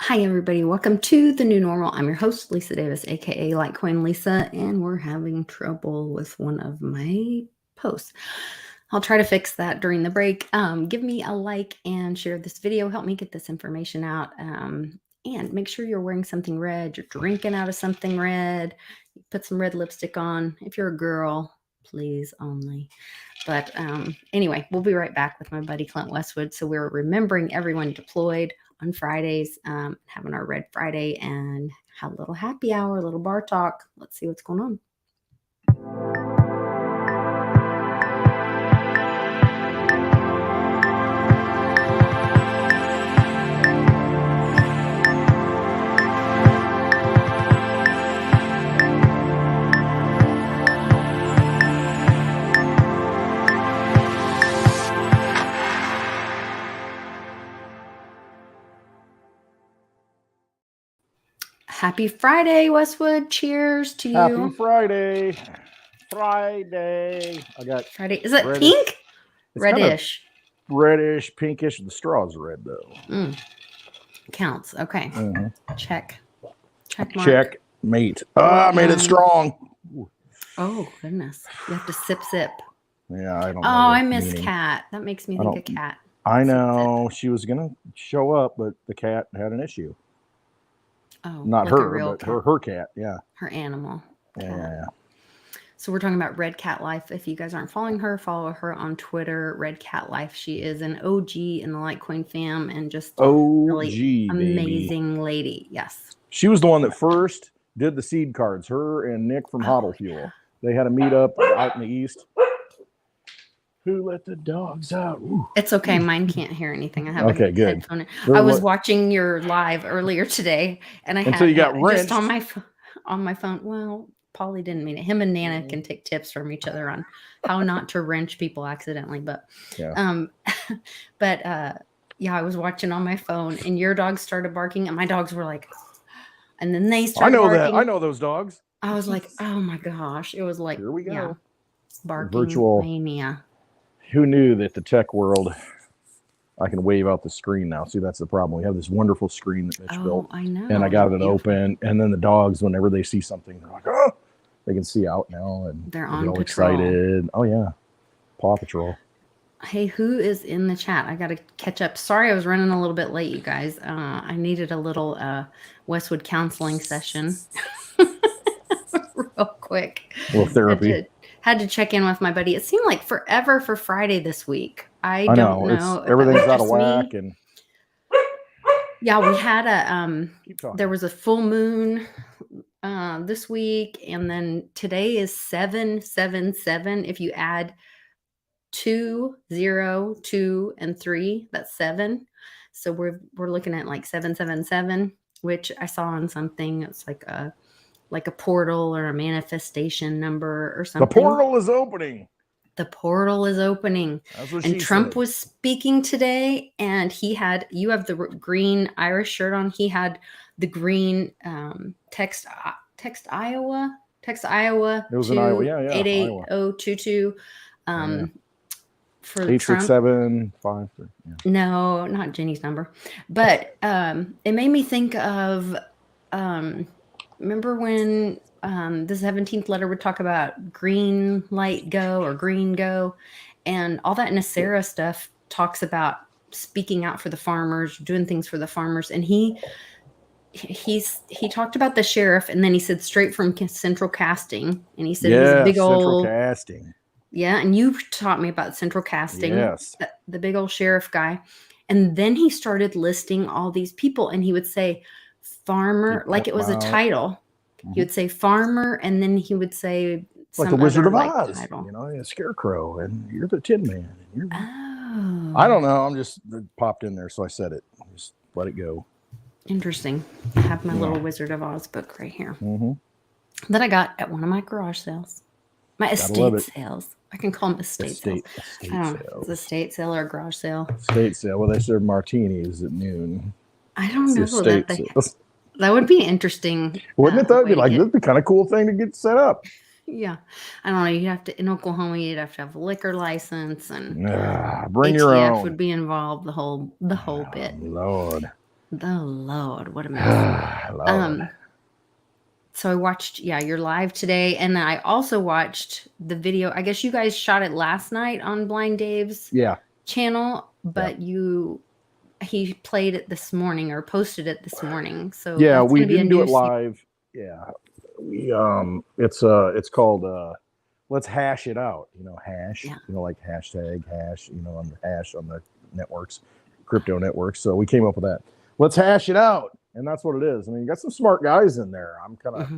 Hi, everybody. Welcome to the new normal. I'm your host, Lisa Davis, aka Litecoin Lisa, and we're having trouble with one of my posts. I'll try to fix that during the break. Give me a like and share this video. Help me get this information out. And make sure you're wearing something red. You're drinking out of something red. Put some red lipstick on. If you're a girl, please only. But anyway, we'll be right back with my buddy Clint Westwood. So we're remembering everyone deployed on Fridays, having our Red Friday and have a little happy hour, a little bar talk. Let's see what's going on. Happy Friday, Westwood. Cheers to you. Happy Friday. I got Friday. Is it reddish. pink? It's kind of Reddish. reddish, pinkish. The straw's red though. Counts. Okay. Check. Check mark. Check mate. I made it strong. Oh goodness. You have to sip. Yeah, I don't know. Oh, I miss cat. That makes me think of cat. I know. She was gonna show up, but the cat had an issue. Oh, not like her, but cat. her cat. Yeah. Her animal. Yeah. So we're talking about Red Cat Life. If you guys aren't following her, follow her on Twitter, Red Cat Life. She is an OG in the Litecoin fam and just really amazing lady. Yes. She was the one that first did the seed cards. Her and Nick from Hodl Fuel. They had a meetup out in the east. Who let the dogs out? Ooh. It's okay. Mine can't hear anything. I have a good headphone. I was watching your live earlier today, and I had you got just on my phone. Well, Polly didn't mean it. Him and Nana can take tips from each other on how not to wrench people accidentally. But, yeah, I was watching on my phone, and your dogs started barking, and my dogs were like, and then they started. barking. I know those dogs. I was like, oh my gosh! It was like, here we go. Yeah, barking virtual mania. Who knew that the tech world? I can wave out the screen now. See, that's the problem. We have this wonderful screen that Mitch built. I know. And I got it open. And then the dogs, whenever they see something, they're like, oh, they can see out now. And they're on all patrol. Excited. Oh, yeah. Paw Patrol. Hey, who is in the chat? I got to catch up. Sorry, I was running a little bit late, you guys. I needed a little Westwood counseling session real quick. A little therapy. Had to check in with my buddy. It seemed like forever for Friday this week. I don't know. Everything's out of whack. And yeah, we had there was a full moon this week, and then today is 777. If you add 2, 0, 2, and 3, that's 7. So we're looking at like 777, which I saw on something. It's like a portal or a manifestation number or something. The portal is opening. The portal is opening. That's what and Trump was speaking today, and you have the green Irish shirt on. He had the green text Iowa. It was in Iowa, yeah. 88022. For 86753. Yeah. No, not Jenny's number. But it made me think of remember when the 17th letter would talk about green light go or green go, and all that Nasera stuff talks about speaking out for the farmers, doing things for the farmers. And he talked about the sheriff, and then he said straight from central casting, and he said he's a big old central casting. Yeah, and you taught me about central casting. Yes, the big old sheriff guy. And then he started listing all these people, and he would say farmer, like it was a title. He would say farmer, and then he would say like the Wizard of Oz, title. A scarecrow, and you're the Tin Man. And you're I don't know. It popped in there, so I said it. Just let it go. Interesting. I have my little Wizard of Oz book right here that I got at one of my garage sales, my estate sales. I can call them estate sales. It's a estate sale or a garage sale. Estate sale. Well, they serve martinis at noon. I don't know that would be interesting. Wouldn't it though? That'd be kind of cool thing to get set up. Yeah. I don't know. You'd have to, in Oklahoma, you'd have to have a liquor license, and bring your own. would be involved, the whole bit. Lord. The Lord, what a mess. Lord. So I watched, your live today, and then I also watched the video. I guess you guys shot it last night on Blind Dave's Yeah. channel, Yeah. but he played it this morning or posted it this morning. So Yeah, that's we going to be a didn't do new it live. Yeah. We it's called let's hash it out. Hash, Yeah. like hashtag hash, on the hash on the networks, crypto networks. So we came up with that. Let's hash it out. And that's what it is. I mean, you got some smart guys in there. I'm kind of,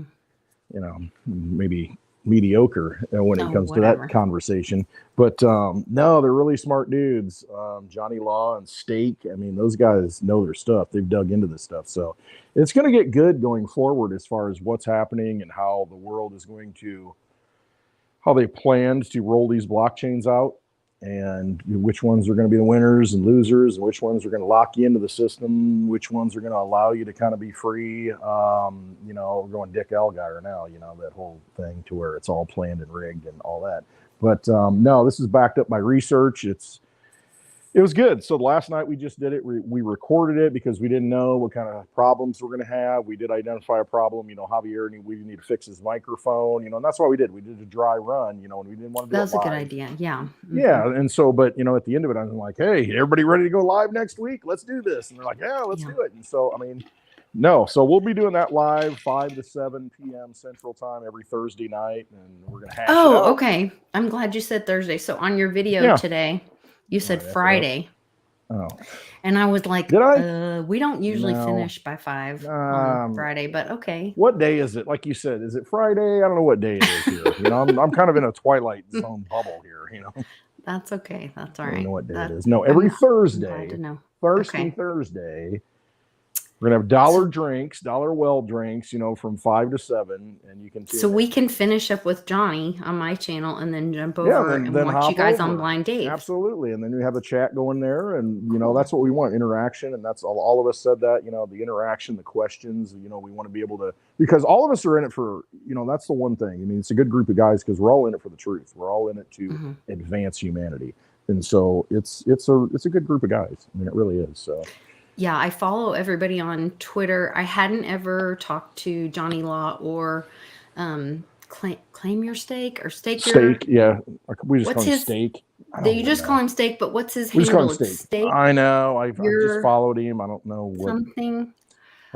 maybe mediocre when it comes to that conversation. But no, they're really smart dudes. Johnny Law and Stake. I mean, those guys know their stuff. They've dug into this stuff. So it's going to get good going forward as far as what's happening and how the world is going to, how they planned to roll these blockchains out, and which ones are going to be the winners and losers, and which ones are going to lock you into the system, which ones are going to allow you to kind of be free. We're going Dick Elgire now, that whole thing to where it's all planned and rigged and all that. But no, this is backed up by research. It was good. So last night we just did it. We recorded it because we didn't know what kind of problems we're going to have. We did identify a problem. Javier, we need to fix his microphone, and that's why we did. We did a dry run, and we didn't want to do it live. That was a good idea. Yeah. Mm-hmm. Yeah. And so, but, at the end of it, I'm like, hey, everybody ready to go live next week? Let's do this. And they're like, yeah, let's do it. And so, I mean, no. So we'll be doing that live 5 to 7 p.m. Central Time every Thursday night. And we're going to hash it out. Oh, okay. I'm glad you said Thursday. So on your video today, you said Friday. Oh. And I was like, did I? We don't usually finish by 5 on Friday, but okay. What day is it? Like you said, is it Friday? I don't know what day it is here. I'm kind of in a Twilight Zone bubble here, That's okay. That's all right. I don't know what day it is. No, every Thursday. Thursday. Thursday. We're going to have drinks, well drinks, from 5 to 7. And you can. So we can finish up with Johnny on my channel and then jump over and watch you guys on Blind Dave. Absolutely. And then we have a chat going there. And, that's what we want, interaction. And that's all of us said that, the interaction, the questions, we want to be able to, because all of us are in it for, that's the one thing. I mean, it's a good group of guys because we're all in it for the truth. We're all in it to advance humanity. And so it's a good group of guys. I mean, it really is. So. Yeah, I follow everybody on Twitter. I hadn't ever talked to Johnny Law or Claim Your Stake or Stake Your... Stake, yeah. We just call him Stake. You just call him Stake, but what's his handle? We just call him Stake. I know. I just followed him. I don't know what. Something.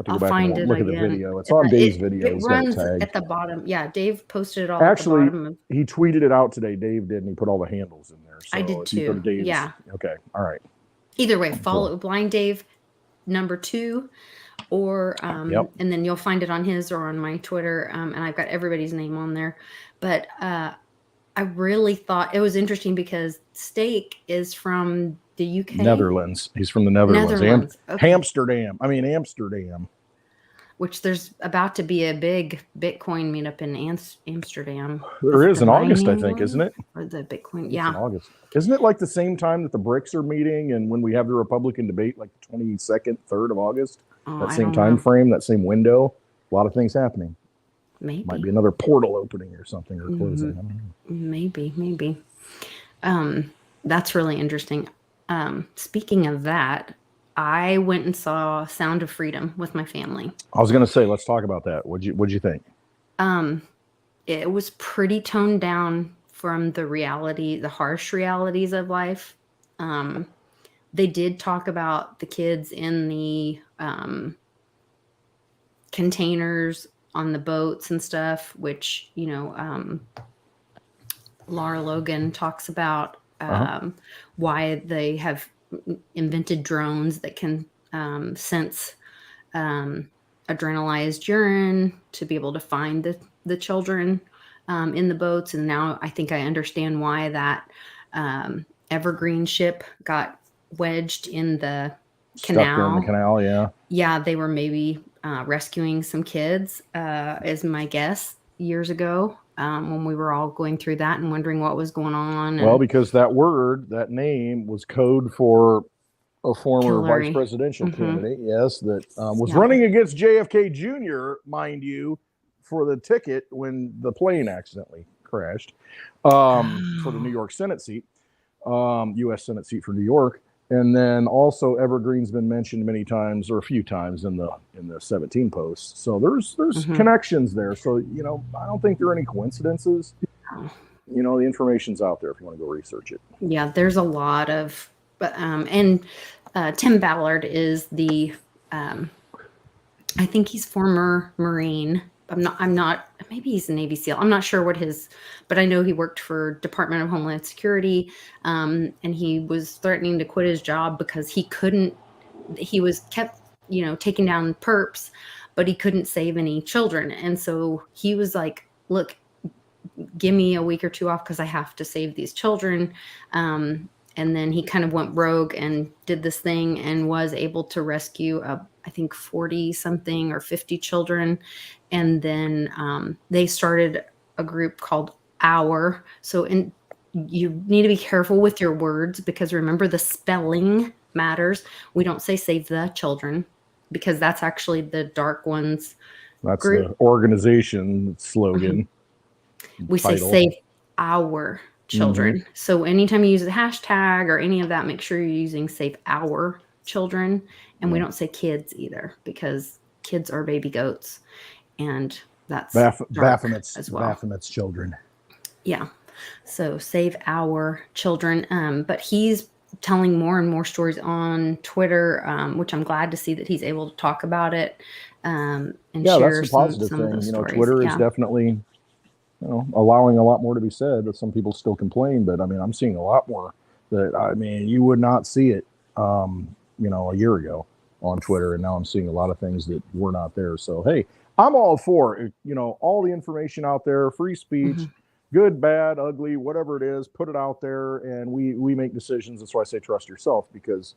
I'll find it. Look at the video. It's on Dave's video. It runs at the bottom. Yeah, Dave posted it all Actually, at the bottom. He tweeted it out today. Dave did, and he put all the handles in there. So I did too. Yeah. Okay. All right. Either way, follow Blind Dave #2 or and then you'll find it on his or on my Twitter, and I've got everybody's name on there. But I really thought it was interesting because Stake is from the UK. Netherlands. He's from the Netherlands. Okay. Amsterdam. Which there's about to be a big Bitcoin meetup in Amsterdam. There is in August, I think, isn't it? Or the Bitcoin, yeah. In August. Isn't it like the same time that the BRICS are meeting and when we have the Republican debate, like the 22nd, 3rd of August? That same time frame, that same window. A lot of things happening. Maybe. Might be another portal opening or something or closing. I don't know. Maybe. That's really interesting. Speaking of that, I went and saw Sound of Freedom with my family. I was going to say, let's talk about that. What'd you think? It was pretty toned down from the harsh realities of life. They did talk about the kids in the containers on the boats and stuff, which, Laura Logan talks about why they have invented drones that can sense adrenalized urine to be able to find the children in the boats. And now I think I understand why that Evergreen ship got wedged in the canal. Stuck in the canal, yeah. Yeah, they were maybe rescuing some kids, is my guess, years ago. When we were all going through that and wondering what was going on. Well, because that name was code for a former vice presidential candidate, yes, that was running against JFK Jr., mind you, for the ticket when the plane accidentally crashed for the New York Senate seat, U.S. Senate seat for New York. And then also Evergreen's been mentioned many times, or a few times in the 17 posts. So there's connections there. So I don't think there are any coincidences. The information's out there if you want to go research it. Yeah, there's a lot of, and Tim Ballard is the, I think he's former Marine. I'm not, maybe he's a Navy SEAL. I'm not sure but I know he worked for Department of Homeland Security. And he was threatening to quit his job because he was kept, taking down perps, but he couldn't save any children. And so he was like, look, give me a week or two off because I have to save these children. And then he kind of went rogue and did this thing and was able to rescue, I think 40 something or 50 children. And then they started a group called Our. So you need to be careful with your words because remember the spelling matters. We don't say save the children because that's actually the Dark Ones. That's group. The organization slogan. We say save our children. So anytime you use a hashtag or any of that, make sure you're using save our children. And we don't say kids either because kids are baby goats. And that's Baphomet's as well. Baphomet's children. Yeah. So save our children. But he's telling more and more stories on Twitter, which I'm glad to see that he's able to talk about it and share that's the positive some thing. of those stories. Twitter is definitely allowing a lot more to be said. That some people still complain, but I mean, I'm seeing a lot more that you would not see it, a year ago on Twitter, and now I'm seeing a lot of things that were not there. So hey, I'm all for it. All the information out there, free speech, good, bad, ugly, whatever it is, put it out there, and we make decisions. That's why I say trust yourself, because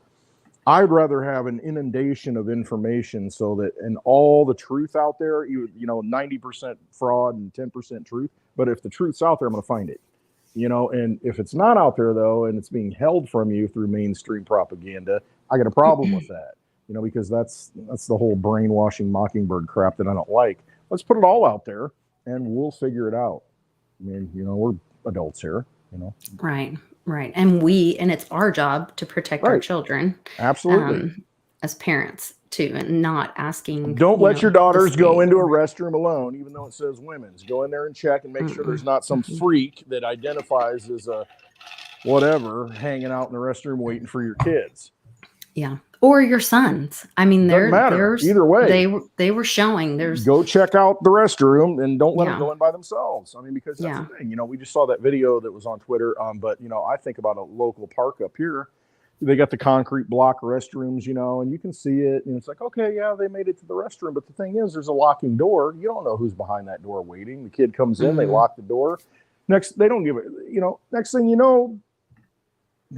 I'd rather have an inundation of information so that, and all the truth out there, 90% fraud and 10% truth. But if the truth's out there, I'm going to find it, and if it's not out there though, and it's being held from you through mainstream propaganda, I got a problem with that, because that's the whole brainwashing mockingbird crap that I don't like. Let's put it all out there and we'll figure it out. I mean, we're adults here, Right. Right. And it's our job to protect our children. Absolutely. As parents too, and not asking. Don't let your daughters go into a restroom alone, even though it says women's. Go in there and check and make sure there's not some freak that identifies as a whatever hanging out in the restroom waiting for your kids. Yeah. Or your sons. I mean, either way. They were showing go check out the restroom and don't let them go in by themselves. I mean, because that's the thing. We just saw that video that was on Twitter. But I think about a local park up here. They got the concrete block restrooms, and you can see it, and it's like, okay, yeah, they made it to the restroom. But the thing is, there's a locking door. You don't know who's behind that door waiting. The kid comes in, they lock the door. They don't give it. Next thing you know,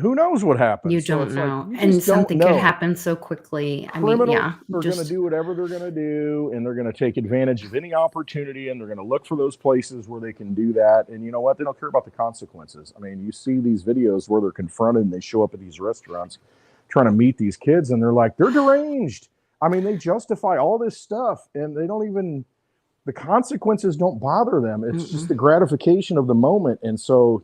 who knows what happens? You don't know. And something could happen so quickly. Criminals are going to do whatever they're going to do, and they're going to take advantage of any opportunity, and they're going to look for those places where they can do that. And you know what? They don't care about the consequences. I mean, you see these videos where they're confronted and they show up at these restaurants trying to meet these kids, and they're like, they're deranged. I mean, they justify all this stuff, and they don't even... the consequences don't bother them. It's just the gratification of the moment. And so,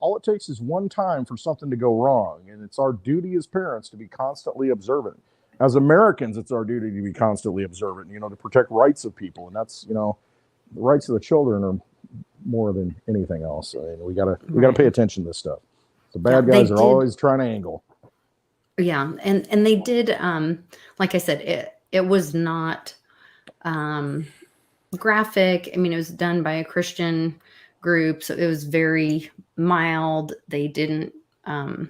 all it takes is one time for something to go wrong. And it's our duty as parents to be constantly observant. As Americans, it's our duty to be constantly observant, to protect rights of people. And that's, the rights of the children are more than anything else. I mean, we gotta pay attention to this stuff. The bad guys are always trying to angle. Yeah. And they did, like I said, it was not, graphic. I mean, it was done by a Christian group, so it was very mild. They didn't I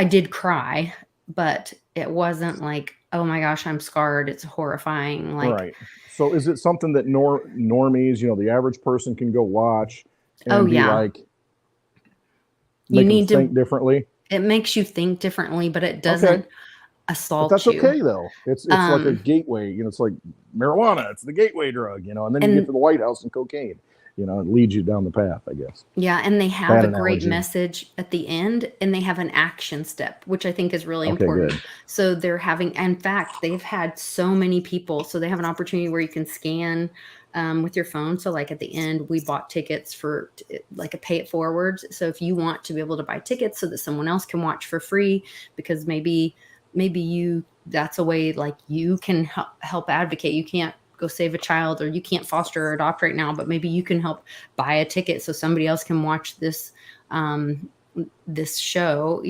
did cry, but it wasn't like, oh my gosh, I'm scarred. It's horrifying. Right. So is it something that normies, the average person can go watch and be like, you need to think differently? It makes you think differently, but it doesn't assault but that's you. Okay though. It's like a gateway, it's like marijuana, it's the gateway drug, and then you get to the White House and cocaine. it leads you down the path, I guess. Yeah, and they have Bad a great analogy. message at the end, and they have an action step, which I think is really Okay, important. good. So they're having, in fact, they've had so many people. So they have an opportunity where you can scan with your phone. So like at the end, we bought tickets for like a pay it forward. So if you want to be able to buy tickets so that someone else can watch for free, because maybe that's a way like you can help advocate. You can't go save a child, or you can't foster or adopt right now, but maybe you can help buy a ticket so somebody else can watch this show,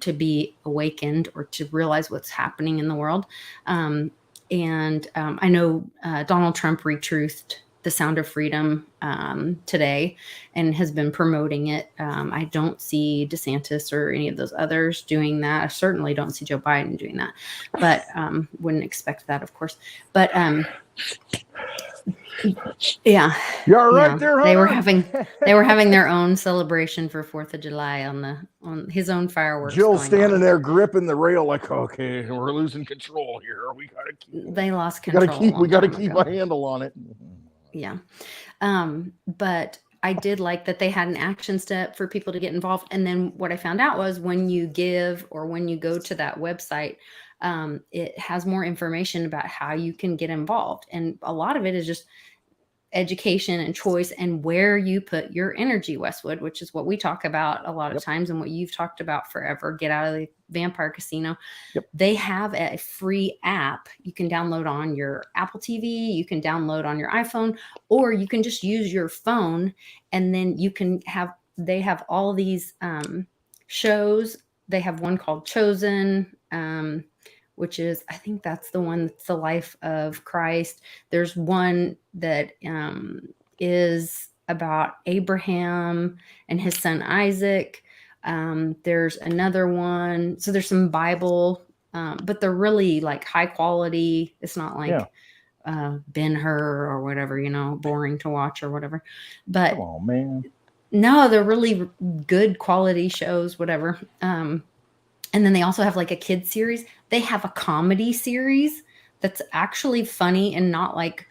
to be awakened or to realize what's happening in the world. I know Donald Trump retruthed The Sound of Freedom today and has been promoting it. I don't see DeSantis or any of those others doing that. I certainly don't see Joe Biden doing that, but wouldn't expect that, of course. But yeah, You all right there, they were Hunter? having their own celebration for 4th of July on his own fireworks. Jill's going standing on. there gripping the rail like, okay, we're losing control here. They lost control. We gotta keep a handle on it. Yeah. But I did like that they had an action step for people to get involved. And then what I found out was when you give or when you go to that website, it has more information about how you can get involved. And a lot of it is just education and choice and where you put your energy, Westwood, which is what we talk about a lot of times and what you've talked about forever. Get out of the vampire casino. Yep. They have a free app you can download on your Apple TV, you can download on your iPhone, or you can just use your phone, and then they have all these shows. They have one called Chosen, which is, I think that's the one that's the life of Christ. There's one that is about Abraham and his son Isaac. There's another one. So there's some Bible, but they're really like high quality. It's not like Ben-Hur or whatever, boring to watch or whatever. But come on, man. No, they're really good quality shows, whatever. And then they also have like a kids series. They have a comedy series that's actually funny and not like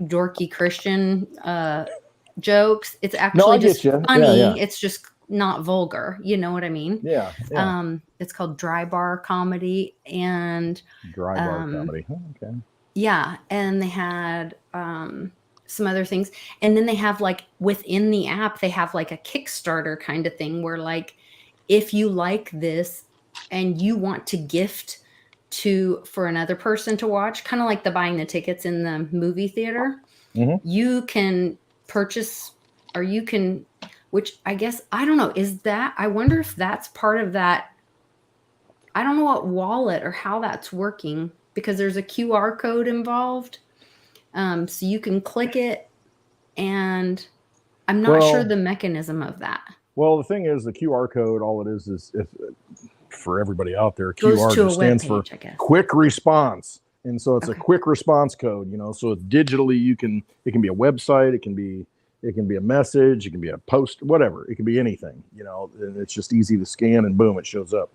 dorky Christian jokes. It's actually just funny. Yeah. It's just not vulgar. You know what I mean? Yeah. It's called Dry Bar Comedy and Dry Bar Comedy. Okay. Yeah, and they had some other things, and then they have like within the app they have like a Kickstarter kind of thing where like if you like this and you want to gift for another person to watch, kind of like the buying the tickets in the movie theater, you can purchase, or you can, which I guess, I don't know, I wonder if that's part of that. I don't know what wallet or how that's working, because there's a QR code involved. So you can click it, and I'm not sure the mechanism of that. Well, the thing is, the QR code, all it is if for everybody out there, QR just stands for quick response. And so it's a quick response code, so it's digitally, it can be a website, it can be a message, it can be a post, whatever. It can be anything, and it's just easy to scan and boom, it shows up.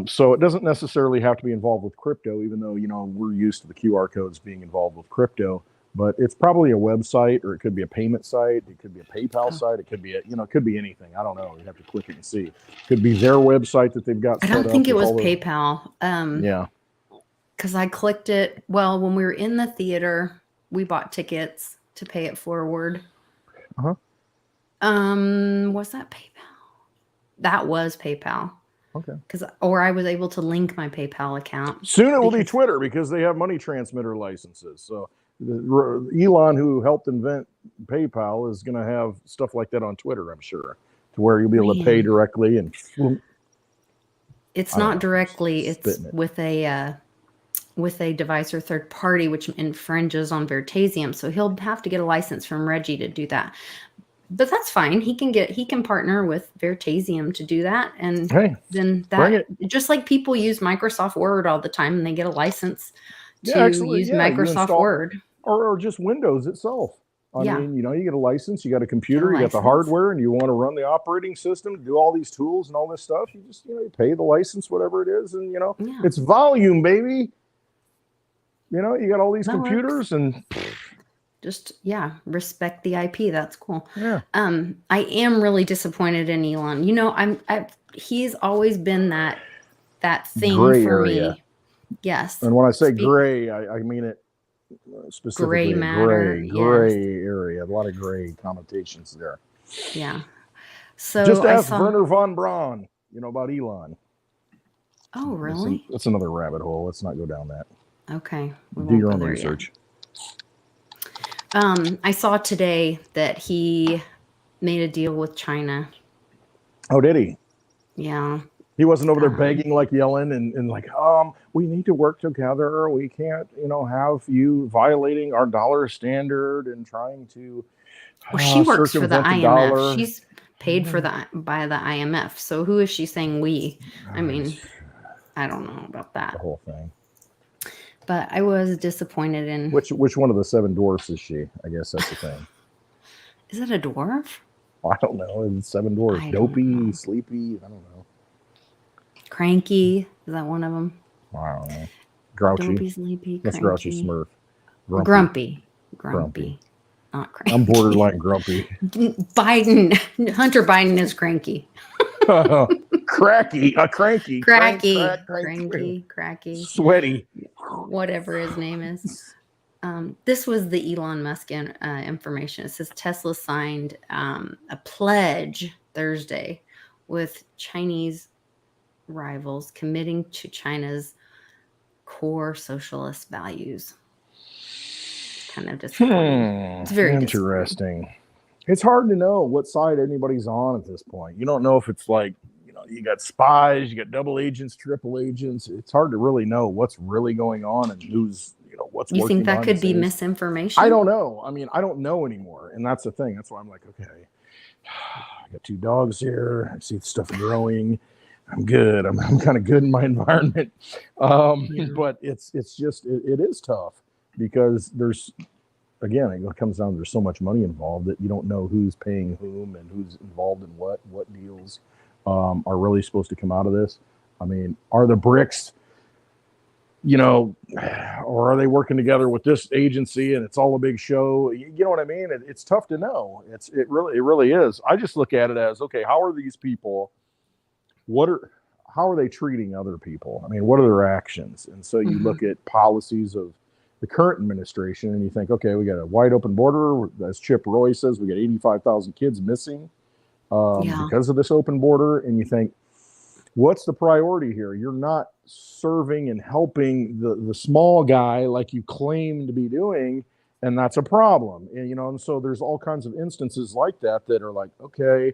So it doesn't necessarily have to be involved with crypto, even though, we're used to the QR codes being involved with crypto. But it's probably a website, or it could be a payment site. It could be a PayPal site. It could be it could be anything. I don't know. You have to click it and see. It could be their website that they've got. I don't think it was PayPal. Yeah. Because I clicked it. Well, when we were in the theater, we bought tickets to pay it forward. Was that PayPal? That was PayPal. Okay. Or I was able to link my PayPal account. Soon it will be Twitter, because they have money transmitter licenses. So Elon, who helped invent PayPal, is going to have stuff like that on Twitter, I'm sure, to where you'll be able to pay directly. And it's not directly; it's with a device or third party, which infringes on Veritasium. So he'll have to get a license from Reggie to do that. But that's fine. He can partner with Veritasium to do that, and then that, just like people use Microsoft Word all the time, and they get a license to use Microsoft Word, or just Windows itself. I mean, you get a license, you got a computer, you got the hardware, and you want to run the operating system, do all these tools and all this stuff. You just you pay the license, whatever it is, and it's volume, baby. You got all these computers and. just respect the IP. That's cool. Yeah. I am really disappointed in Elon. He's always been that thing Gray for area. me. Yes. And when I say Speak gray, I mean it gray specifically a matter. Yes. gray area. A lot of gray connotations there. Yeah. Just So I ask saw. Werner von Braun, about Elon. Oh, really? That's another rabbit hole. Let's not go down that. Okay. We Do won't your go own there yet. research. I saw today that he made a deal with China. Oh, did he? Yeah. He wasn't over there begging, like yelling and like, we need to work together. We can't, have you violating our dollar standard and trying to Well, she works for the circumvent the IMF. dollar. She's paid by the IMF. So who is she saying we? I mean, I don't know about that. The whole thing. But I was disappointed in. Which one of the seven dwarfs is she? I guess that's the thing. Is it a dwarf? I don't know. It's seven dwarfs. Dopey, sleepy. I don't know. Cranky. Is that one of them? I don't know. Grouchy. Dopey, sleepy, That's cranky. Grouchy Smurf. Grumpy. Not cranky. I'm borderline grumpy. Hunter Biden is cranky. Cranky. Cracky. Sweaty. Whatever his name is. This was the Elon Musk information. It says Tesla signed a pledge Thursday with Chinese rivals committing to China's core socialist values. Kind of disappointing. It's very interesting. It's hard to know what side anybody's on at this point. You don't know if it's like, you got spies, you got double agents, triple agents. It's hard to really know what's really going on and who's, what's working. You think that could be misinformation? I don't know. I mean, I don't know anymore. And that's the thing. That's why I'm like, okay, I got 2 dogs here. I see stuff growing. I'm good. I'm kind of good in my environment. But it's just, it is tough because there's, again, it comes down to there's so much money involved that you don't know who's paying whom and who's involved in what deals are really supposed to come out of this. I mean, are the BRICS, or are they working together with this agency and it's all a big show? You know what I mean? It's tough to know. It really is. I just look at it as, okay, how are these people? How are they treating other people? I mean, what are their actions? And so you look at policies of the current administration and you think, okay, we got a wide open border. As Chip Roy says, we got 85,000 kids missing because of this open border. And you think, what's the priority here? You're not serving and helping the small guy like you claim to be doing. And that's a problem. And, and so there's all kinds of instances like that are like, okay,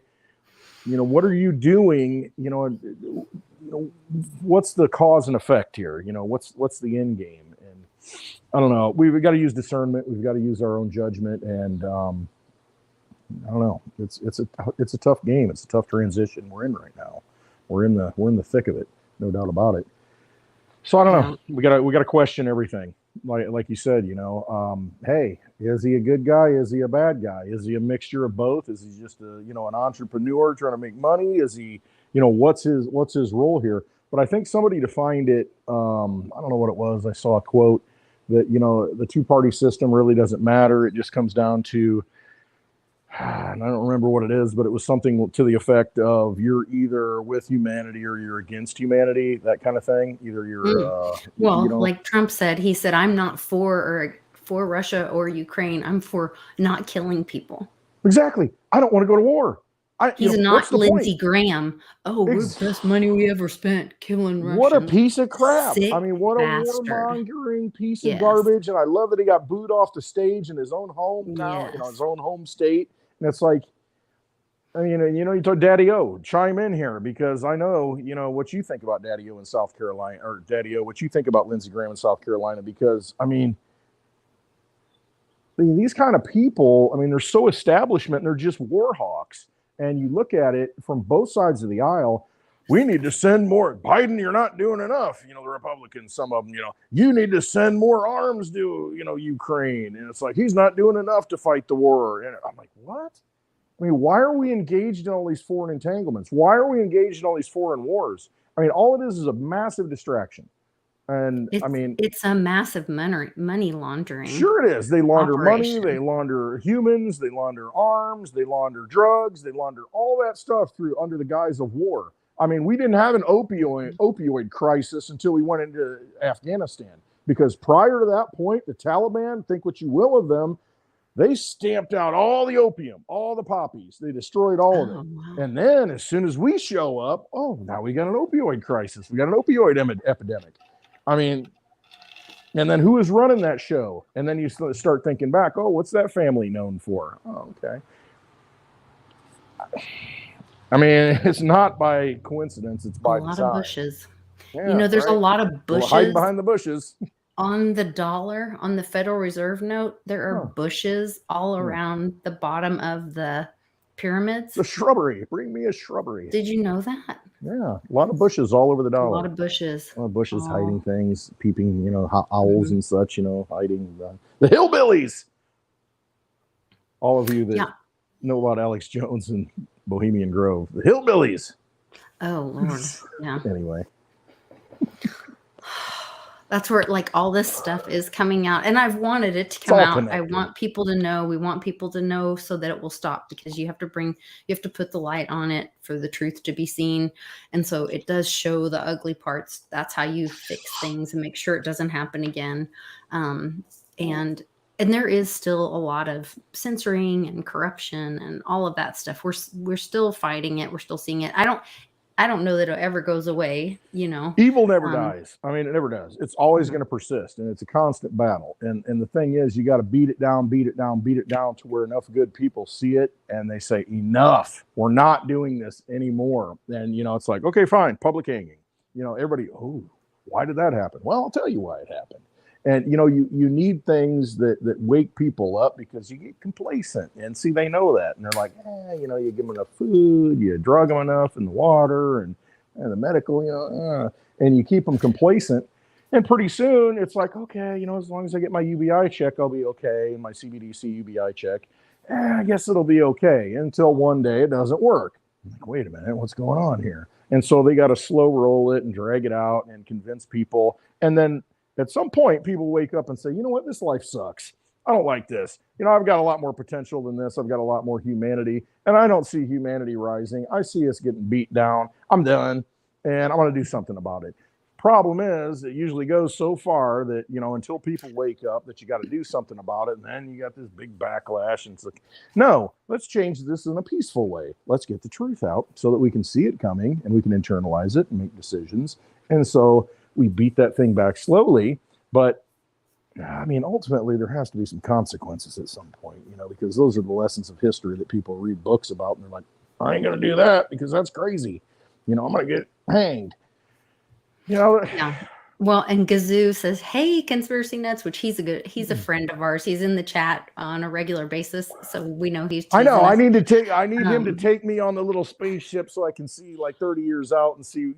what are you doing? What's the cause and effect here? What's the end game? And I don't know. We've got to use discernment. We've got to use our own judgment. And I don't know. It's a tough game. It's a tough transition we're in right now. We're in the thick of it, no doubt about it. So I don't know. We gotta question everything. Like you said, hey, is he a good guy? Is he a bad guy? Is he a mixture of both? Is he just an entrepreneur trying to make money? Is he, what's his role here? But I think somebody defined it. I don't know what it was. I saw a quote that, the 2-party system really doesn't matter. It just comes down to, and I don't remember what it is, but it was something to the effect of you're either with humanity or you're against humanity, that kind of thing. Either you're like Trump said, he said, I'm not for Russia or Ukraine. I'm for not killing people. Exactly. I don't want to go to war. He's not Lindsey Graham. Oh, we're the best money we ever spent killing Russians. What a piece of crap. Sick I mean, what bastard. A warmongering piece of garbage. And I love that he got booed off the stage in his own hometown, his own home state. And it's like, I mean, you told Daddy O, chime in here because I know, what you think about Daddy O in South Carolina, or Daddy O, what you think about Lindsey Graham in South Carolina, because, I mean, these kind of people, I mean, they're so establishment and they're just war hawks. And you look at it from both sides of the aisle. We need to send more. Biden, you're not doing enough. The Republicans, some of them, you need to send more arms to, Ukraine. And it's like, he's not doing enough to fight the war. And I'm like, what? I mean, why are we engaged in all these foreign entanglements? Why are we engaged in all these foreign wars? I mean, all it is a massive distraction. And I mean, it's a massive money laundering sure it is. They launder money, they operation. launder humans, they launder arms, they launder drugs, they launder all that stuff through under the guise of war. I mean, we didn't have an opioid crisis until we went into Afghanistan, because prior to that point, the Taliban, think what you will of them, they stamped out all the opium, all the poppies. They destroyed all of it. Oh, wow. And then as soon as we show up, oh, now we got an opioid crisis. We got an opioid epidemic. I mean, and then who is running that show? And then you start thinking back, oh, what's that family known for? Oh, okay. I mean, it's not by coincidence, it's A by lot of design. bushes. Yeah, There's a right. lot of Well, hiding bushes behind the bushes. on the dollar, on the Federal Reserve note. There are Huh. bushes all Yeah. around the bottom of the pyramids. The shrubbery. Bring me a shrubbery. Did you know that? Yeah, a lot of bushes all over the A dollar. lot of bushes. A lot of bushes Oh. hiding things, peeping, owls and such, hiding. The hillbillies. All of you that know about Alex Jones and Bohemian Grove. The hillbillies. Oh, Lord. Yeah. Anyway. That's where all this stuff is coming out, and I've wanted it to come out. Connected. I want people to know. We want people to know so that it will stop, because you have to put the light on it for the truth to be seen. And so it does show the ugly parts. That's how you fix things and make sure it doesn't happen again. And there is still a lot of censoring and corruption and all of that stuff. We're still fighting it. We're still seeing it. I don't know that it ever goes away, Evil never dies. I mean, it never does. It's always going to persist, and it's a constant battle. And the thing is, you got to beat it down to where enough good people see it and they say, enough. We're not doing this anymore. And it's like, okay, fine, public hanging. Everybody, oh, why did that happen? Well, I'll tell you why it happened. And you need things that wake people up, because you get complacent. And see, they know that, and they're like, you give them enough food, you drug them enough in the water and the medical, and you keep them complacent. And pretty soon it's like, okay, as long as I get my UBI check, I'll be okay. And my CBDC UBI check, I guess it'll be okay, until one day it doesn't work. I'm like, wait a minute, what's going on here? And so they got to slow roll it and drag it out and convince people. And then at some point, people wake up and say, you know what, this life sucks. I don't like this. I've got a lot more potential than this. I've got a lot more humanity, and I don't see humanity rising. I see us getting beat down. I'm done, and I want to do something about it. Problem is, it usually goes so far that, until people wake up, that you got to do something about it, and then you got this big backlash, and it's like, no, let's change this in a peaceful way. Let's get the truth out so that we can see it coming, and we can internalize it and make decisions. And so we beat that thing back slowly, but I mean, ultimately there has to be some consequences at some point, because those are the lessons of history that people read books about, and they're like, I ain't going to do that because that's crazy. I'm going to get hanged. Yeah. Well, and Gazoo says, "Hey, conspiracy nuts," which he's a friend of ours. He's in the chat on a regular basis, so we know he's. I know. I need him to take me on the little spaceship so I can see like 30 years out and see,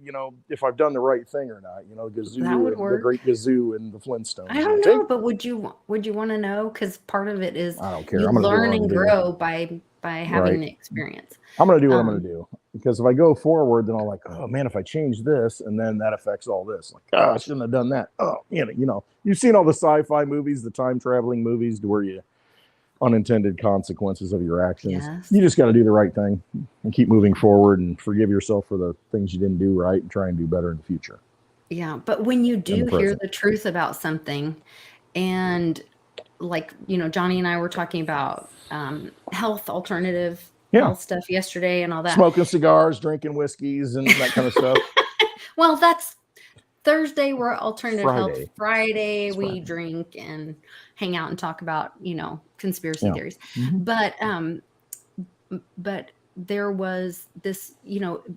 if I've done the right thing or not. Gazoo, that would work. The great Gazoo and the Flintstones. I don't know, but would you want to know? Because part of it is I don't care. You I'm gonna learn and grow by having the experience. I'm going to do what I'm going to do, because if I go forward, then I'm like, oh man, if I change this, and then that affects all this. Like, I shouldn't have done that. Oh, you've seen all the sci-fi movies, the time traveling movies, to where you unintended consequences of your actions. Yes. You just got to do the right thing and keep moving forward and forgive yourself for the things you didn't do right and try and do better in the future. Yeah, but when you do hear the truth about something, and Johnny and I were talking about health alternative health stuff yesterday and all that. Smoking cigars, drinking whiskeys, and that kind of stuff. Well, that's Thursday. We're alternative health. Friday we drink and hang out and talk about conspiracy theories. Mm-hmm. But there was this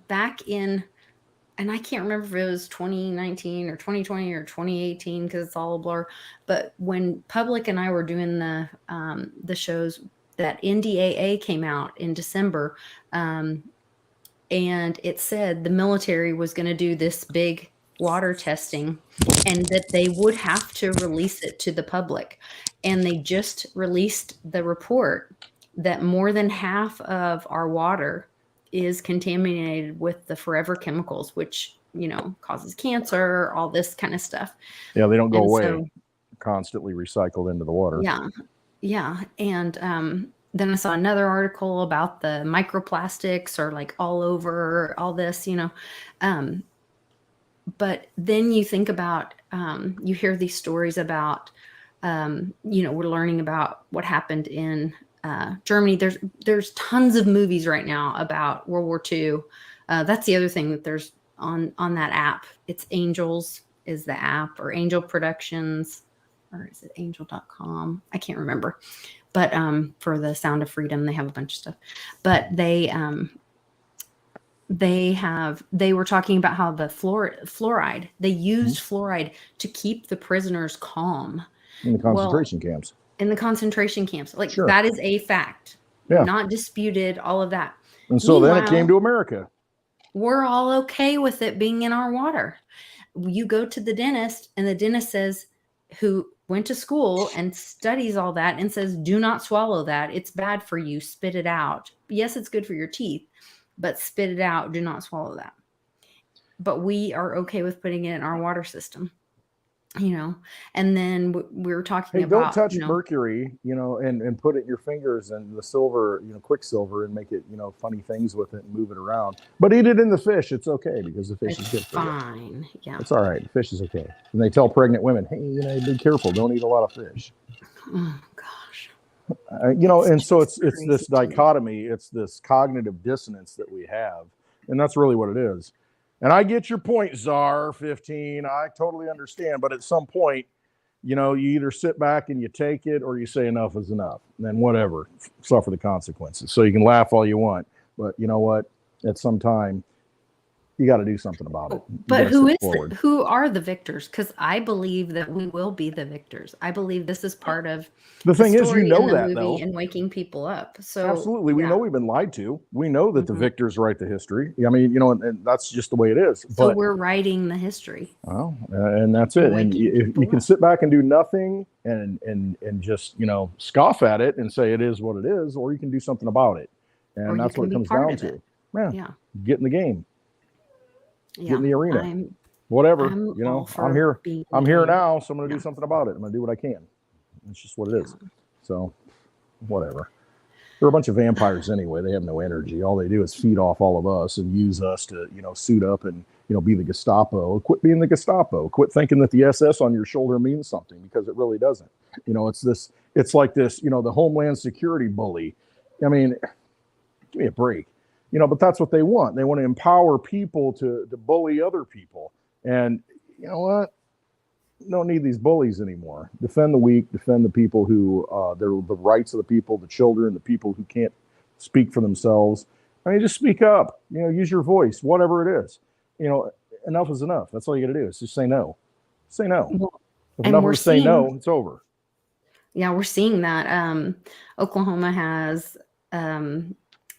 back in, and I can't remember if it was 2019 or 2020 or 2018 because it's all a blur. But when Public and I were doing the shows, that NDAA came out in December, and it said the military was going to do this big water testing, and that they would have to release it to the public. And they just released the report that more than half of our water is contaminated with the forever chemicals, which causes cancer, all this kind of stuff. Yeah, they don't go And away. so, Constantly recycled into the water. yeah, yeah. And then I saw another article about the microplastics are like all over all this, but then you think about, you hear these stories about, we're learning about what happened in Germany. There's tons of movies right now about World War II. That's the other thing that there's on that app. It's Angels is the app, or Angel Productions, or is it angel.com? I can't remember. But for the Sound of Freedom, they have a bunch of stuff. But they were talking about how the fluoride, they used fluoride to keep the prisoners calm. In the Well, concentration camps. in the concentration camps, like Sure. that is a fact, Yeah. not disputed, all of that. And so then it came to America. We're all okay with it being in our water. You go to the dentist, and the dentist says, who went to school and studies all that, and says, do not swallow that. It's bad for you. Spit it out. Yes, it's good for your teeth, but spit it out. Do not swallow that. But we are okay with putting it in our water system, and then we were talking about, don't touch mercury, and put it in your fingers and the silver, quicksilver, and make it, funny things with it and move it around. But eat it in the fish. It's okay because the fish is good for you. Fine. Yeah. It's all right. The fish is okay. And they tell pregnant women, hey, be careful. Don't eat a lot of fish. Oh gosh. And so it's this dichotomy. It's this cognitive dissonance that we have, and that's really what it is. And I get your point, Czar 15. I totally understand. But at some point, you either sit back and you take it, or you say enough is enough. And then whatever, suffer the consequences. So you can laugh all you want, but you know what? At some time, you got to do something about it. But who are the victors? Because I believe that we will be the victors. I believe this is part of the thing is, that movie though, and waking people up. So absolutely, we know we've been lied to. We know that the victors write the history. I mean, and that's just the way it is. So we're writing the history. Well, and that's it. And if you can sit back and do nothing and just scoff at it and say it is what it is, or you can do something about it, and that's what it comes down to. Yeah, get in the game. Get in the arena. Whatever. I'm here. I'm here now, so I'm going to do something about it. I'm going to do what I can. It's just what it is. So, whatever. They're a bunch of vampires anyway. They have no energy. All they do is feed off all of us and use us to, suit up and, be the Gestapo. Quit being the Gestapo. Quit thinking that the SS on your shoulder means something, because it really doesn't. It's like this, the Homeland Security bully. I mean, give me a break. But that's what they want. They want to empower people to bully other people. And you know what? Don't need these bullies anymore. Defend the weak, defend the people who, they're the rights of the people, the children, the people who can't speak for themselves. I mean, just speak up, use your voice, whatever it is. Enough is enough. That's all you got to do is just say no. Say no. Well, if enough of us say no, it's over. Yeah, we're seeing that. Oklahoma has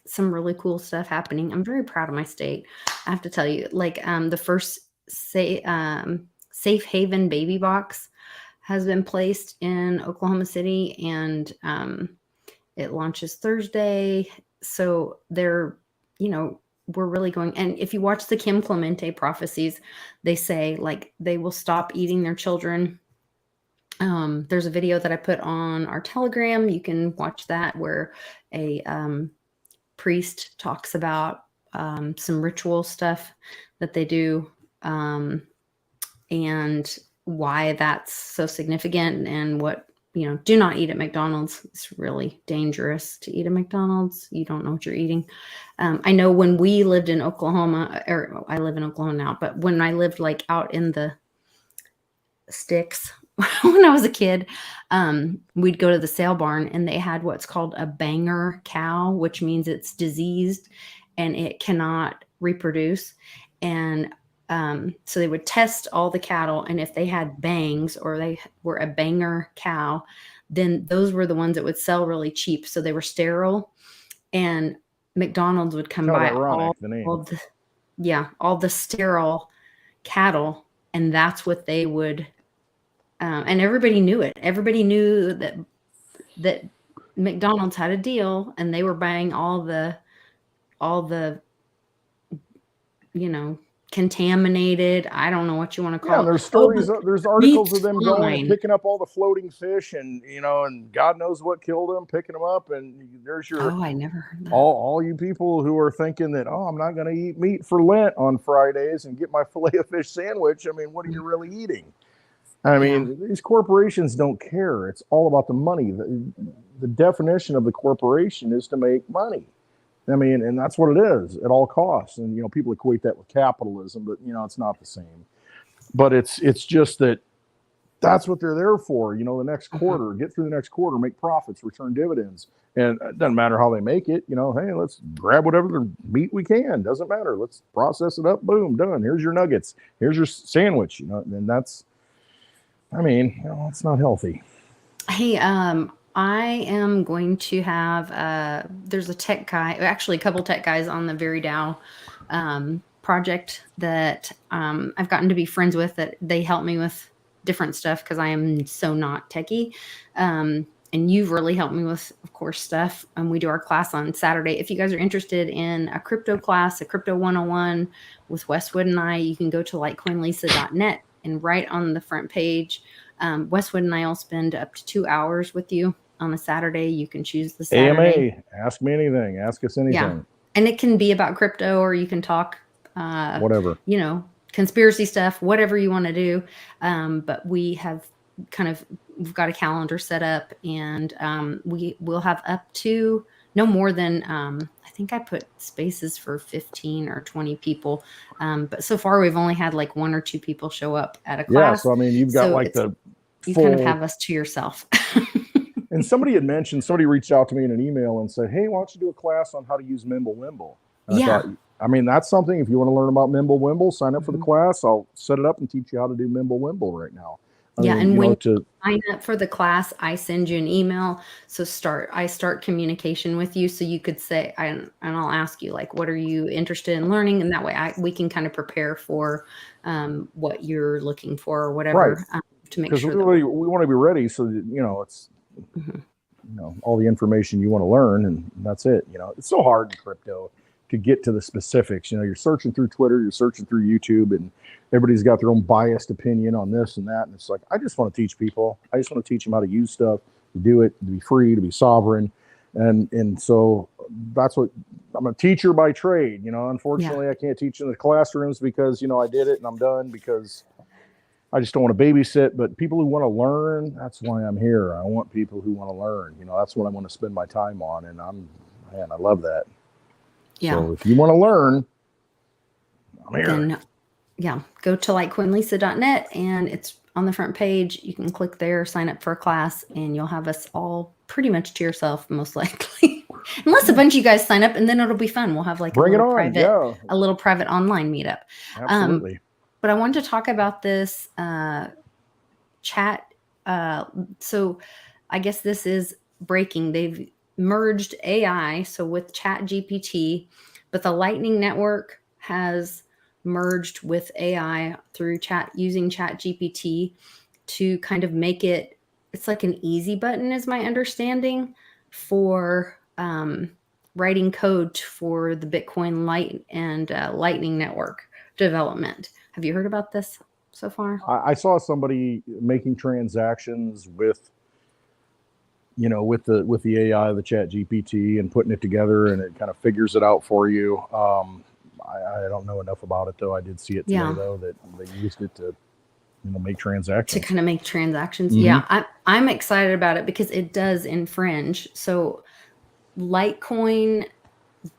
some really cool stuff happening. I'm very proud of my state. I have to tell you, like the first safe haven baby box has been placed in Oklahoma City, and it launches Thursday. So they're, we're really going. And if you watch the Kim Clemente prophecies, they say like they will stop eating their children. There's a video that I put on our Telegram. You can watch that, where a priest talks about some ritual stuff that they do, and why that's so significant, and what, do not eat at McDonald's. It's really dangerous to eat at McDonald's. You don't know what you're eating. I know when we lived in Oklahoma, or I live in Oklahoma now, but when I lived like out in the sticks when I was a kid, we'd go to the sale barn, and they had what's called a banger cow, which means it's diseased and it cannot reproduce. And so they would test all the cattle, and if they had bangs, or they were a banger cow, then those were the ones that would sell really cheap. So they were sterile, and McDonald's would come by all the sterile cattle, and that's what they would. And everybody knew it. Everybody knew that McDonald's had a deal, and they were buying all the contaminated. I don't know what you want to Yeah, call and it. there's Oh, but stories, there's the articles of meat's them going and fine. picking up all the floating fish, and and God knows what killed them, picking them up, and there's your Oh, I never heard that. all you people who are thinking that, oh, I'm not going to eat meat for Lent on Fridays and get my fillet of fish sandwich. I mean, what are you really eating? I Yeah. mean, these corporations don't care. It's all about the money. The definition of the corporation is to make money. I mean, and that's what it is at all costs. And people equate that with capitalism, but it's not the same. But it's just that that's what they're there for. The next quarter, get through the next quarter, make profits, return dividends. And it doesn't matter how they make it. Hey, let's grab whatever meat we can. Doesn't matter. Let's process it up. Boom, done. Here's your nuggets. Here's your sandwich. And that's, I mean, it's not healthy. Hey, I am going to have there's a tech guy, actually a couple tech guys on the Very Dow project that I've gotten to be friends with, that they help me with different stuff because I am so not techie. And you've really helped me with, of course, stuff. And we do our class on Saturday. If you guys are interested in a crypto class, a crypto 101 with Westwood and I, you can go to litecoinlisa.net, and right on the front page, Westwood and I will spend up to 2 hours with you on a Saturday. You can choose the Saturday. AMA, ask me anything. Ask us anything. Yeah. And it can be about crypto, or you can talk, whatever. Conspiracy stuff, whatever you want to do. But we have we've got a calendar set up, and we will have up to no more than, I think I put spaces for 15 or 20 people. But so far we've only had like 1 or 2 people show up at a class. Yeah. So, I mean, you've got you kind of have us to yourself. And somebody reached out to me in an email and said, hey, why don't you do a class on how to use Mimblewimble? And I thought, that's something. If you want to learn about Mimblewimble, sign up for the class. I'll set it up and teach you how to do Mimblewimble right now. And when you sign up for the class, I send you an email. So I start communication with you. So you could say, and I'll ask you, like, what are you interested in learning? And that way we can kind of prepare for what you're looking for or whatever, to make sure we want to be ready. So it's all the information you want to learn, and that's it. It's so hard in crypto to get to the specifics. You're searching through Twitter, you're searching through YouTube, and everybody's got their own biased opinion on this and that. And it's like, I just want to teach people. I just want to teach them how to use stuff, to do it, to be free, to be sovereign. And so that's what I'm a teacher by trade. Unfortunately, I can't teach in the classrooms because, I did it and I'm done, because I just don't want to babysit. But people who want to learn, that's why I'm here. I want people who want to learn. That's what I want to spend my time on. And I love that. Yeah. So if you want to learn, I'm here. Then, go to litecoinlisa.net, and it's on the front page. You can click there, sign up for a class, and you'll have us all pretty much to yourself, most likely. Unless a bunch of you guys sign up, and then it'll be fun. We'll have like a little private online meetup. Absolutely. But I wanted to talk about this chat. So I guess this is breaking. They've merged AI, so with Chat GPT, but the Lightning Network has merged with AI through using Chat GPT to kind of make it's like an easy button, is my understanding, for writing code for the Bitcoin Lightning Network development. Have you heard about this so far? I saw somebody making transactions with the AI, the Chat GPT, and putting it together, and it kind of figures it out for you. I don't know enough about it, though. I did see it today, though, that they used it to make transactions. To kind of make transactions. Mm-hmm. Yeah, I'm excited about it because it does infringe. So Litecoin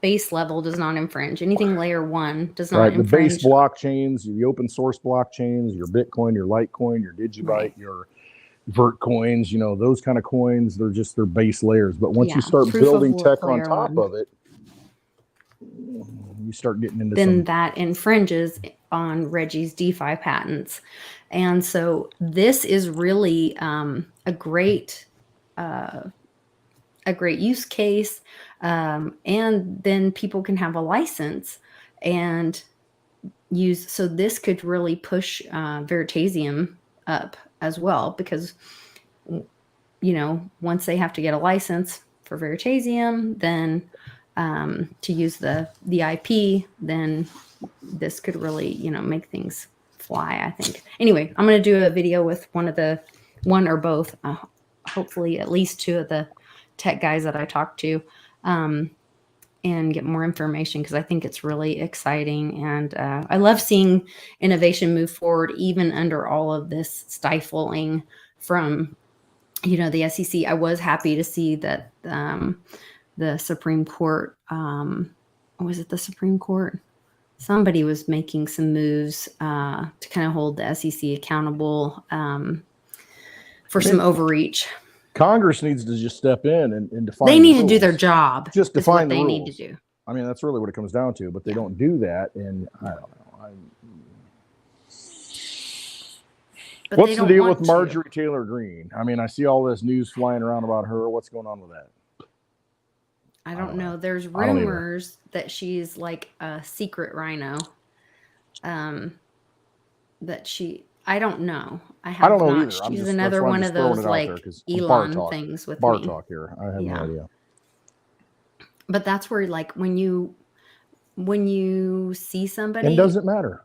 base level does not infringe. Anything layer 1 does not infringe. The base blockchains, the open source blockchains, your Bitcoin, your Litecoin, your Digibyte, your Vert coins, those kind of coins, they're just their base layers. But once you start building tech on top of it, you start getting into that infringes on Reggie's DeFi patents. And so this is really a great use case. And then people can have a license and use. So this could really push Veritasium up as well, because once they have to get a license for Veritasium, then to use the IP, then this could really, make things fly, I think. Anyway, I'm going to do a video with one or both, hopefully at least two of the tech guys that I talked to, and get more information, because I think it's really exciting. And I love seeing innovation move forward, even under all of this stifling from, the SEC. I was happy to see that the Supreme Court, was it the Supreme Court? Somebody was making some moves to kind of hold the SEC accountable for some overreach. Congress needs to just step in and define. They need to do their job. Just define the rules. They need to do. I mean, that's really what it comes down to. But they don't do that, and I don't know. What's the deal with Marjorie Taylor Greene? I mean, I see all this news flying around about her. What's going on with that? I don't know. There's rumors that she's like a secret rhino. I don't know. I don't know either. She's another one of those like Elon things with bar talk here. I have no idea. But that's where, like, when you see somebody, it doesn't matter.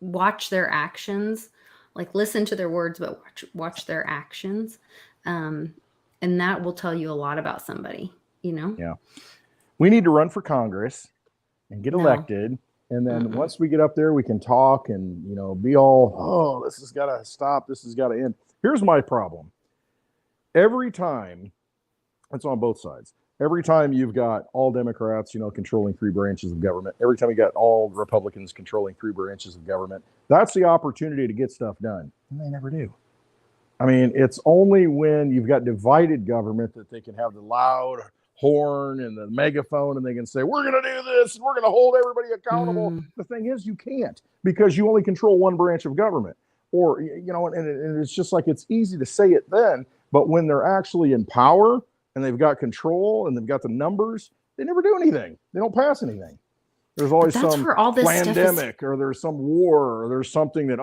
Watch their actions. Like, listen to their words, but watch their actions, and that will tell you a lot about somebody. Yeah. We need to run for Congress and get elected. And then once we get up there, we can talk and, be all, oh, this has got to stop. This has got to end. Here's my problem. Every time, it's on both sides. Every time you've got all Democrats, controlling 3 branches of government, every time you got all Republicans controlling 3 branches of government, that's the opportunity to get stuff done. And they never do. I mean, it's only when you've got divided government that they can have the loud horn and the megaphone and they can say, we're going to do this and we're going to hold everybody accountable. The thing is, you can't, because you only control one branch of government. Or, and it's just like, it's easy to say it then, but when they're actually in power and they've got control and they've got the numbers, they never do anything. They don't pass anything. There's always some pandemic or there's some war or there's something that,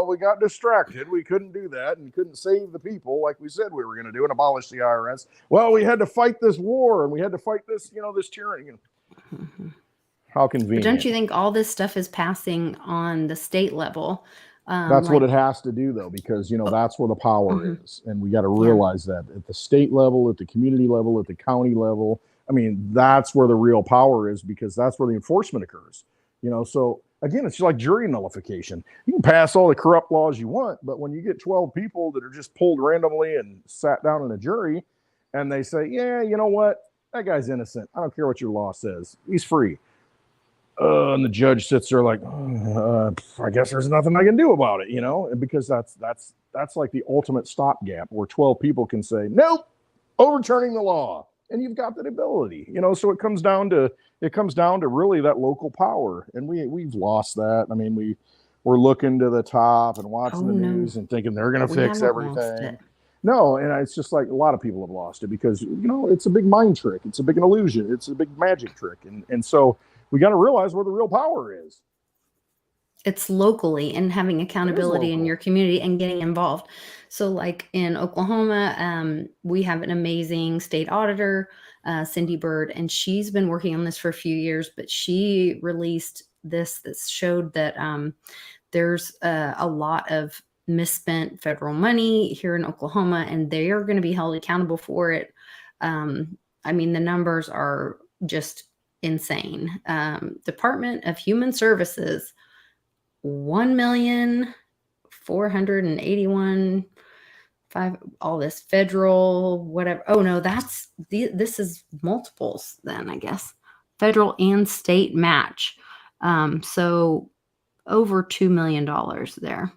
we got distracted. We couldn't do that and couldn't save the people like we said we were going to do and abolish the IRS. Well, we had to fight this war and we had to fight this, this tyranny. How convenient. But don't you think all this stuff is passing on the state level? That's what it has to do, though, because, that's where the power is. And we got to realize that at the state level, at the community level, at the county level. I mean, that's where the real power is, because that's where the enforcement occurs. So again, it's like jury nullification. You can pass all the corrupt laws you want, but when you get 12 people that are just pulled randomly and sat down in a jury and they say, yeah, you know what? That guy's innocent. I don't care what your law says. He's free. And the judge sits there like, I guess there's nothing I can do about it, because that's like the ultimate stopgap where 12 people can say, nope, overturning the law. And you've got that ability, so it comes down to really that local power. And we've lost that. I mean, we're looking to the top and watching the news and thinking they're going to fix everything. No. And it's just like a lot of people have lost it because, it's a big mind trick. It's a big illusion. It's a big magic trick. And so we got to realize where the real power is. It's locally and having accountability in your community and getting involved. So like in Oklahoma, we have an amazing state auditor, Cindy Bird, and she's been working on this for a few years, but she released this that showed that there's a lot of misspent federal money here in Oklahoma, and they are going to be held accountable for it. I mean, the numbers are just insane. Department of Human Services, $1,481,500, all this federal, whatever. Oh no, this is multiples then, I guess. Federal and state match. So over $2 million there.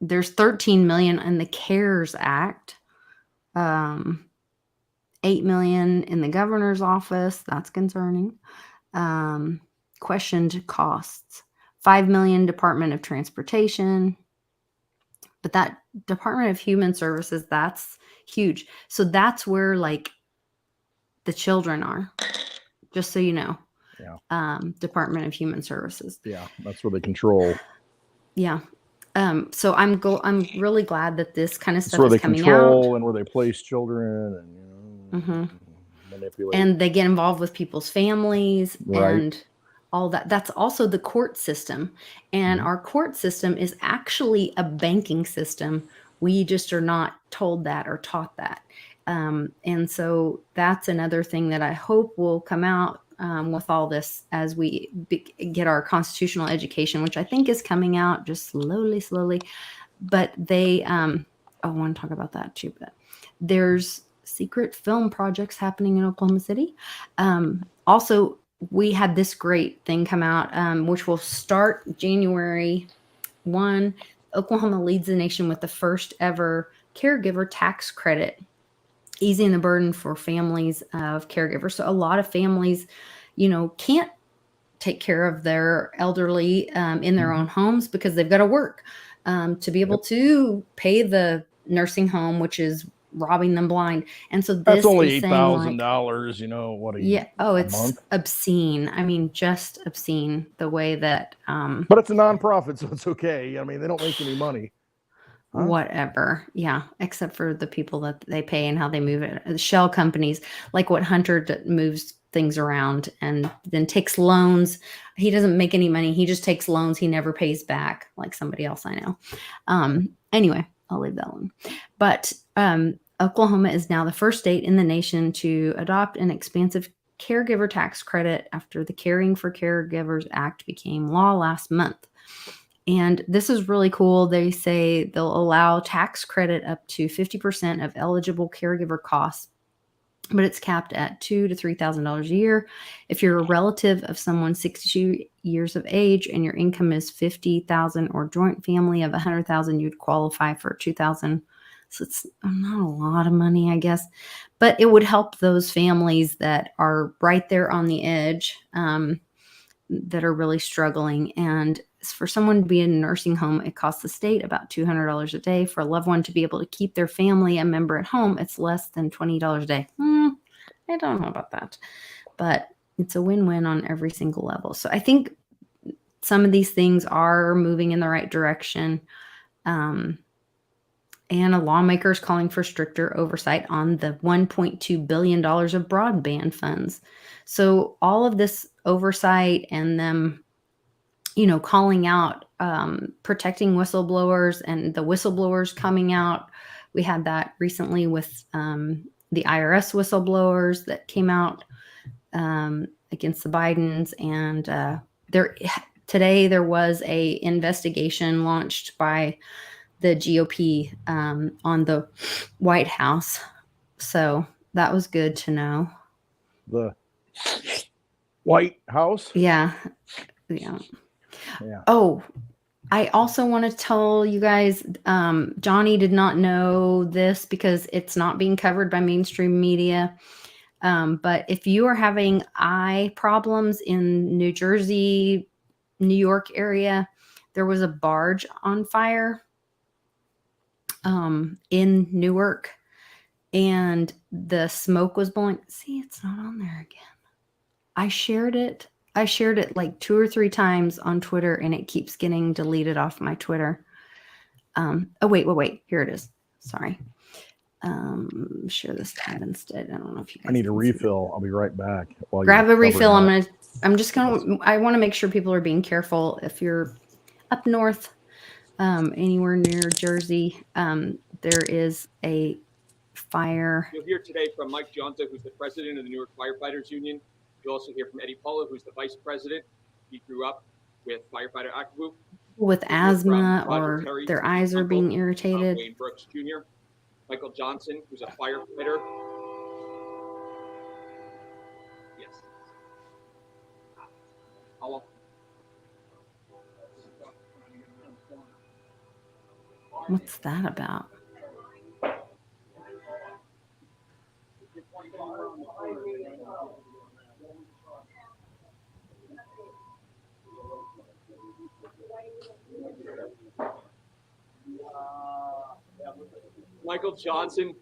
There's $13 million in the CARES Act. $8 million in the governor's office. That's concerning. Questioned costs. $5 million Department of Transportation. But that Department of Human Services, that's huge. So that's where like the children are, just so you know. Yeah. Department of Human Services. Yeah, that's where they control. Yeah. So I'm really glad that this kind of stuff is coming out. Where they control and where they place children and manipulate. And they get involved with people's families Right. and all that. That's also the court system. And our court system is actually a banking system. We just are not told that or taught that. And so that's another thing that I hope will come out with all this as we get our constitutional education, which I think is coming out just slowly. But they, I want to talk about that too, but there's secret film projects happening in Oklahoma City. Also, we had this great thing come out, which will start January 1. Oklahoma leads the nation with the first ever caregiver tax credit, easing the burden for families of caregivers. So a lot of families, can't take care of their elderly in their own homes because they've got to work to be able to pay the nursing home, which is robbing them blind. And so That's this only is saying like, $8,000. What it's month? obscene. I mean, just obscene the way that. But it's a nonprofit, so it's okay. I mean, they don't make any money. Huh? Whatever. Yeah. Except for the people that they pay and how they move it. The shell companies, like what Hunter moves things around and then takes loans. He doesn't make any money. He just takes loans. He never pays back like somebody else I know. Anyway, I'll leave that one. But Oklahoma is now the first state in the nation to adopt an expansive caregiver tax credit after the Caring for Caregivers Act became law last month. And this is really cool. They say they'll allow tax credit up to 50% of eligible caregiver costs, but it's capped at $2,000 to $3,000 a year. If you're a relative of someone 62 years of age and your income is $50,000 or joint family of $100,000, you'd qualify for $2,000. So it's not a lot of money, I guess, but it would help those families that are right there on the edge, that are really struggling. And for someone to be in a nursing home, it costs the state about $200 a day. For a loved one to be able to keep their family a member at home, it's less than $20 a day. I don't know about that, but it's a win-win on every single level. So I think some of these things are moving in the right direction. And a lawmaker is calling for stricter oversight on the $1.2 billion of broadband funds. So all of this oversight and them, calling out, protecting whistleblowers and the whistleblowers coming out. We had that recently with the IRS whistleblowers that came out against the Bidens. And today there was a investigation launched by the GOP on the White House. So that was good to know. The White House? Yeah. Oh, I also want to tell you guys, Johnny did not know this because it's not being covered by mainstream media. But if you are having eye problems in New Jersey, New York area, there was a barge on fire in Newark, and the smoke was blowing. See, it's not on there again. I shared it like 2 or 3 times on Twitter, and it keeps getting deleted off my Twitter. Wait. Here it is. Sorry. Share this tab instead. I don't know if you guys. I need a refill. I'll be right back. Grab a refill. I want to make sure people are being careful. If you're up north, anywhere near Jersey, there is a fire. You'll hear today from Mike Jonta, who's the president of the Newark Firefighters Union. You'll also hear from Eddie Paula, who's the vice president. He grew up with Firefighter Act Group. With asthma or their eyes are being irritated. Wayne Brooks Jr. Michael Johnson, who's a firefighter. Yes. Paula. What's that about? Michael Johnson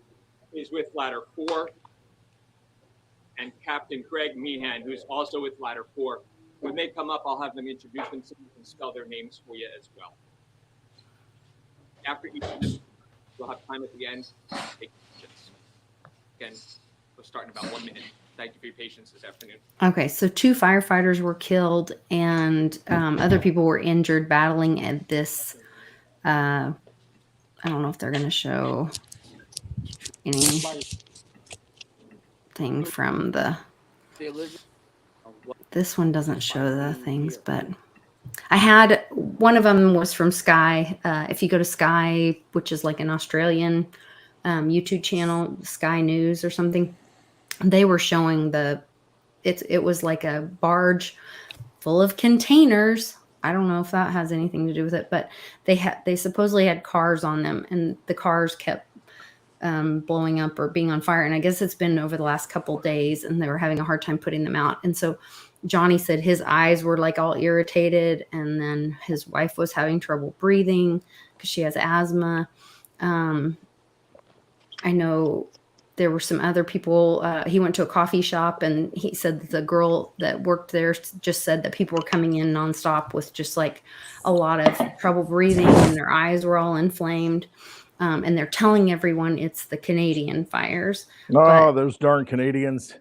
is with Ladder 4, and Captain Craig Meehan, who's also with Ladder 4. When they come up, I'll have them introduce themselves and spell their names for you as well. After each of them, we'll have time at the end to take questions. Again, we'll start in about 1 minute. Thank you for your patience this afternoon. Okay, so 2 firefighters were killed and other people were injured battling at this. I don't know if they're going to show anything from the. This one doesn't show the things, but I had one of them was from Sky. If you go to Sky, which is like an Australian YouTube channel, Sky News or something, they were showing it was like a barge full of containers. I don't know if that has anything to do with it, but they supposedly had cars on them, and the cars kept blowing up or being on fire. And I guess it's been over the last couple days, and they were having a hard time putting them out. And so Johnny said his eyes were like all irritated, and then his wife was having trouble breathing because she has asthma. I know there were some other people. He went to a coffee shop, and he said that the girl that worked there just said that people were coming in nonstop with just like a lot of trouble breathing, and their eyes were all inflamed. And they're telling everyone it's the Canadian fires. No, those darn Canadians.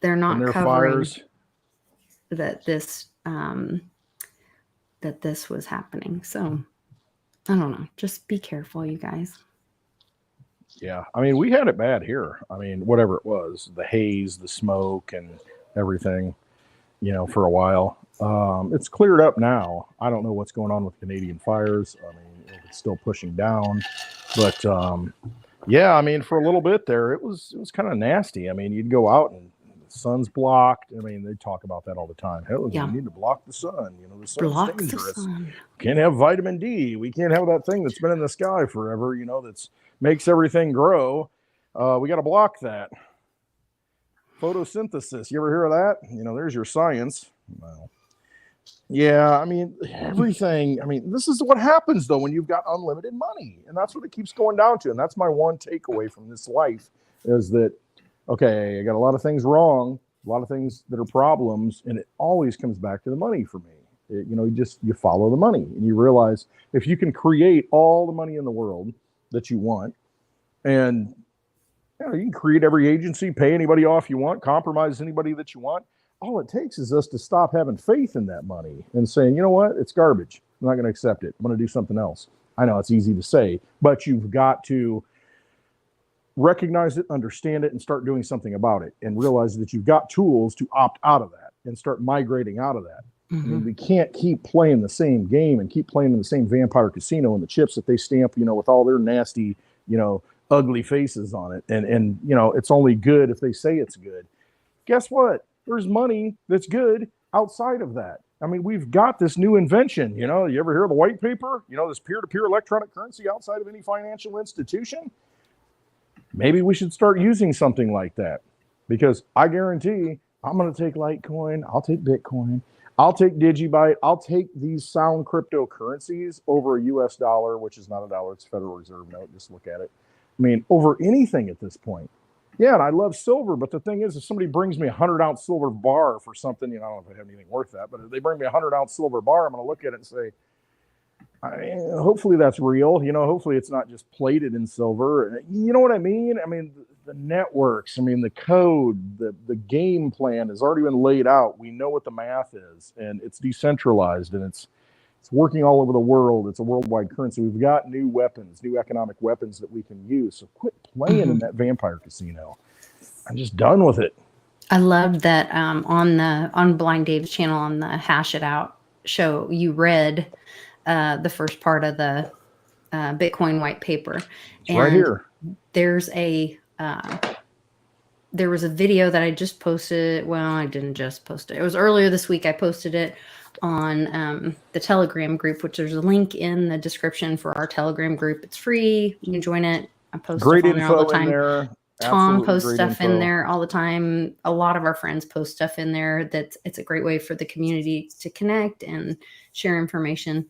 They're not covering fires. that this was happening. So I don't know. Just be careful, you guys. Yeah, I mean, we had it bad here. I mean, whatever it was, the haze, the smoke, and everything, for a while. It's cleared up now. I don't know what's going on with Canadian fires. I mean, if it's still pushing down, but yeah, I mean, for a little bit there, it was kind of nasty. I mean, you'd go out and the sun's blocked. I mean, they talk about that all the time. Hell, we need to block the sun. The sun's dangerous. Can't have vitamin D. We can't have that thing that's been in the sky forever. That's makes everything grow. We got to block that. Photosynthesis. You ever hear of that? There's your science. Well, yeah, I mean, everything. I mean, this is what happens, though, when you've got unlimited money. And that's what it keeps going down to. And that's my one takeaway from this life is that, okay, I got a lot of things wrong, a lot of things that are problems, and it always comes back to the money for me. You follow the money, and you realize if you can create all the money in the world that you want, and you can create every agency, pay anybody off you want, compromise anybody that you want. All it takes is us to stop having faith in that money and saying, you know what, it's garbage. I'm not going to accept it. I'm going to do something else. I know it's easy to say, but you've got to recognize it, understand it, and start doing something about it, and realize that you've got tools to opt out of that and start migrating out of that. Mm-hmm. I mean, we can't keep playing the same game and keep playing in the same vampire casino and the chips that they stamp, with all their nasty, ugly faces on it. And it's only good if they say it's good. Guess what? There's money that's good outside of that. I mean, we've got this new invention. You ever hear of the white paper? This peer-to-peer electronic currency outside of any financial institution? Maybe we should start using something like that, because I guarantee I'm going to take Litecoin. I'll take Bitcoin. I'll take Digibyte. I'll take these sound cryptocurrencies over a US dollar, which is not a dollar. It's a Federal Reserve note. Just look at it. I mean, over anything at this point. Yeah, and I love silver, but the thing is, if somebody brings me a 100-ounce silver bar for something, I don't know if I have anything worth that, but if they bring me a 100-ounce silver bar, I'm going to look at it and say, hopefully that's real. Hopefully it's not just plated in silver. You know what I mean? I mean, the networks, the code, the game plan has already been laid out. We know what the math is, and it's decentralized, and it's working all over the world. It's a worldwide currency. We've got new weapons, new economic weapons that we can use. So quit playing in that vampire casino. I'm just done with it. I loved that on Blind Dave's channel on the Hash It Out show, you read the first part of the Bitcoin white paper. It's right here. There was a video that I just posted. Well, I didn't just post it. It was earlier this week. I posted it on the Telegram group, which there's a link in the description for our Telegram group. It's free. You can join it. I post great stuff on there all the time. In there. Tom posts stuff in there all the time. A lot of our friends post stuff in there. It's a great way for the community to connect and share information.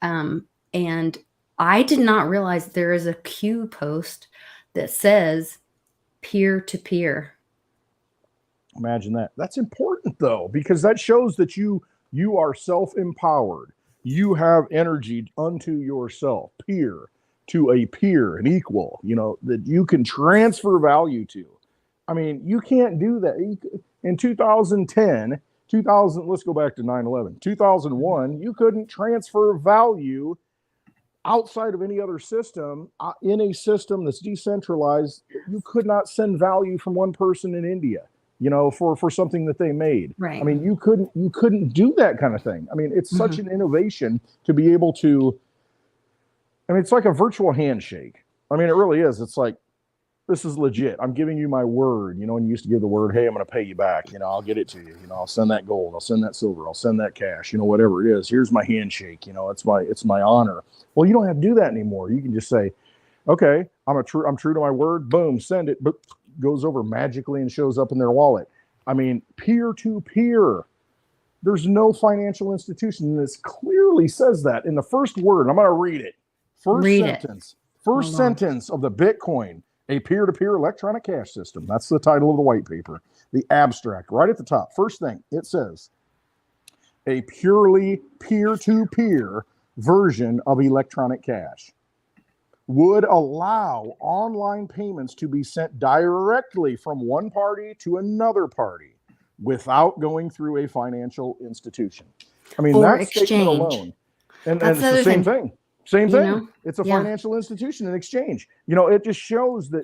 And I did not realize there is a Q post that says peer-to-peer. Imagine that. That's important, though, because that shows that you are self-empowered. You have energy unto yourself, peer to a peer, an equal, that you can transfer value to. I mean, you can't do that. In 2010, 2000, let's go back to 9/11. 2001, you couldn't transfer value outside of any other system in a system that's decentralized. You could not send value from one person in India, for something that they made. Right. I mean, you couldn't do that kind of thing. I mean, it's such an innovation to be able to. I mean, it's like a virtual handshake. I mean, it really is. It's like, this is legit. I'm giving you my word. When you used to give the word, hey, I'm going to pay you back. I'll get it to you. I'll send that gold. I'll send that silver. I'll send that cash. Whatever it is. Here's my handshake. It's my honor. Well, you don't have to do that anymore. You can just say, okay, I'm true to my word. Boom, send it. But goes over magically and shows up in their wallet. I mean, peer to peer. There's no financial institution that clearly says that in the first word. I'm going to read it. First sentence of the Bitcoin, a peer-to-peer electronic cash system. That's the title of the white paper. The abstract, right at the top. First thing, it says, a purely peer-to-peer version of electronic cash would allow online payments to be sent directly from one party to another party without going through a financial institution. I mean, or that statement alone. And it's the same thing. Same thing. It's a financial institution in exchange. It just shows that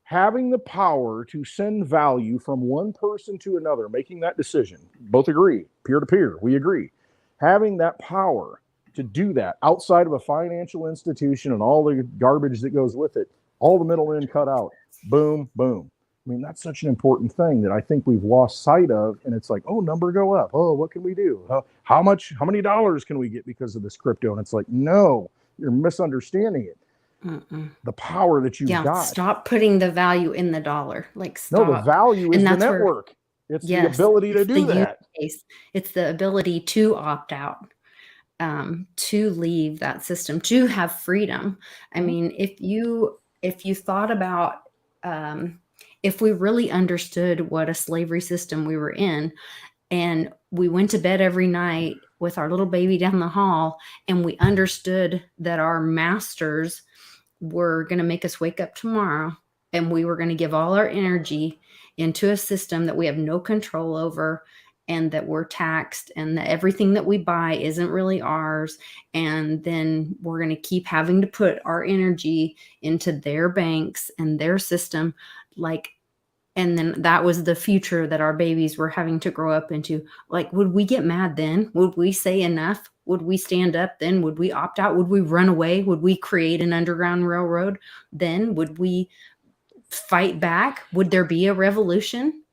having the power to send value from one person to another, making that decision, both agree, peer to peer, we agree. Having that power to do that outside of a financial institution and all the garbage that goes with it, all the middlemen cut out, boom, boom. I mean, that's such an important thing that I think we've lost sight of. And it's like, oh, number go up. Oh, what can we do? How many dollars can we get because of this crypto? And it's like, no, you're misunderstanding it. The power that you've got. Stop putting the value in the dollar. Stop. No, the value is the network. It's the ability to do that. It's the ability to opt out, to leave that system, to have freedom. I mean, if you thought about, if we really understood what a slavery system we were in, and we went to bed every night with our little baby down the hall, and we understood that our masters were going to make us wake up tomorrow, and we were going to give all our energy into a system that we have no control over, and that we're taxed, and that everything that we buy isn't really ours. And then we're going to keep having to put our energy into their banks and their system. And then that was the future that our babies were having to grow up into. Would we get mad then? Would we say enough? Would we stand up then? Would we opt out? Would we run away? Would we create an underground railroad then? Would we fight back? Would there be a revolution?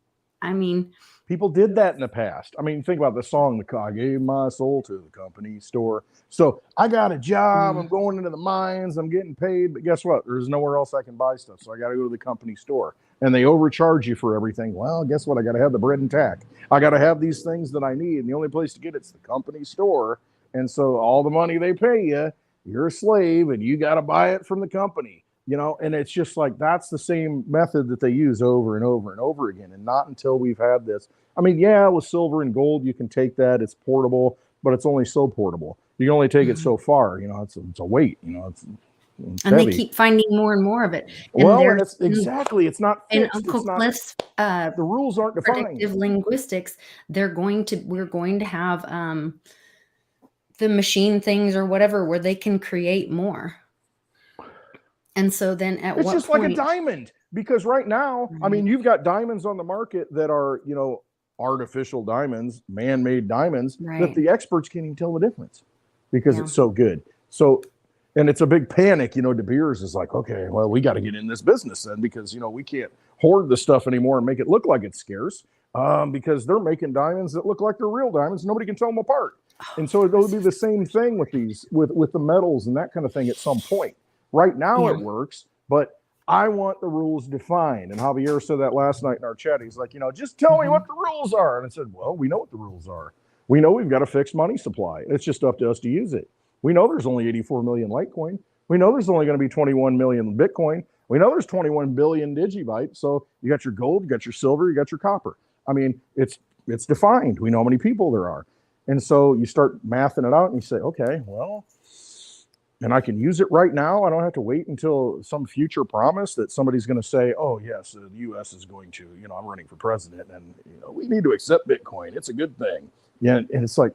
I mean, people did that in the past. I mean, think about the song, I gave my soul to the company store. So I got a job. I'm going into the mines. I'm getting paid. But guess what? There's nowhere else I can buy stuff. So I got to go to the company store. And they overcharge you for everything. Well, guess what? I got to have the bread and tack. I got to have these things that I need. And the only place to get it's the company store. And so all the money they pay you, you're a slave and you got to buy it from the company. And it's just like, that's the same method that they use over and over and over again. And not until we've had this. I mean, yeah, with silver and gold, you can take that. It's portable, but it's only so portable. You can only take it so far. It's a weight, it's and heavy. they keep finding more and more of it. And it's it's not fixed. And Uncle Cliff's, the rules aren't defined. Predictive linguistics, we're going to have the machine things or whatever where they can create more. And so then at what point? It's just like a diamond, because right now, I mean, you've got diamonds on the market that are, artificial diamonds, man-made diamonds, that the experts can't even tell the difference because it's so good. So, and it's a big panic, De Beers is like, okay, well, we got to get in this business then because, we can't hoard the stuff anymore and make it look like it's scarce because they're making diamonds that look like they're real diamonds. Nobody can tell them apart. And so it'll be the same thing with these, with the metals and that kind of thing at some point. Right now it works, but I want the rules defined. And Javier said that last night in our chat. He's like, just tell me what the rules are. And I said, well, we know what the rules are. We know we've got a fixed money supply. It's just up to us to use it. We know there's only 84 million Litecoin. We know there's only going to be 21 million Bitcoin. We know there's 21 billion digibytes. So you got your gold, you got your silver, you got your copper. I mean, it's defined. We know how many people there are. And so you start mathing it out and you say, okay, well, and I can use it right now. I don't have to wait until some future promise that somebody's going to say, "Oh yes, the U.S. is going to, I'm running for president, and we need to accept Bitcoin. It's a good thing." Yeah, and it's like,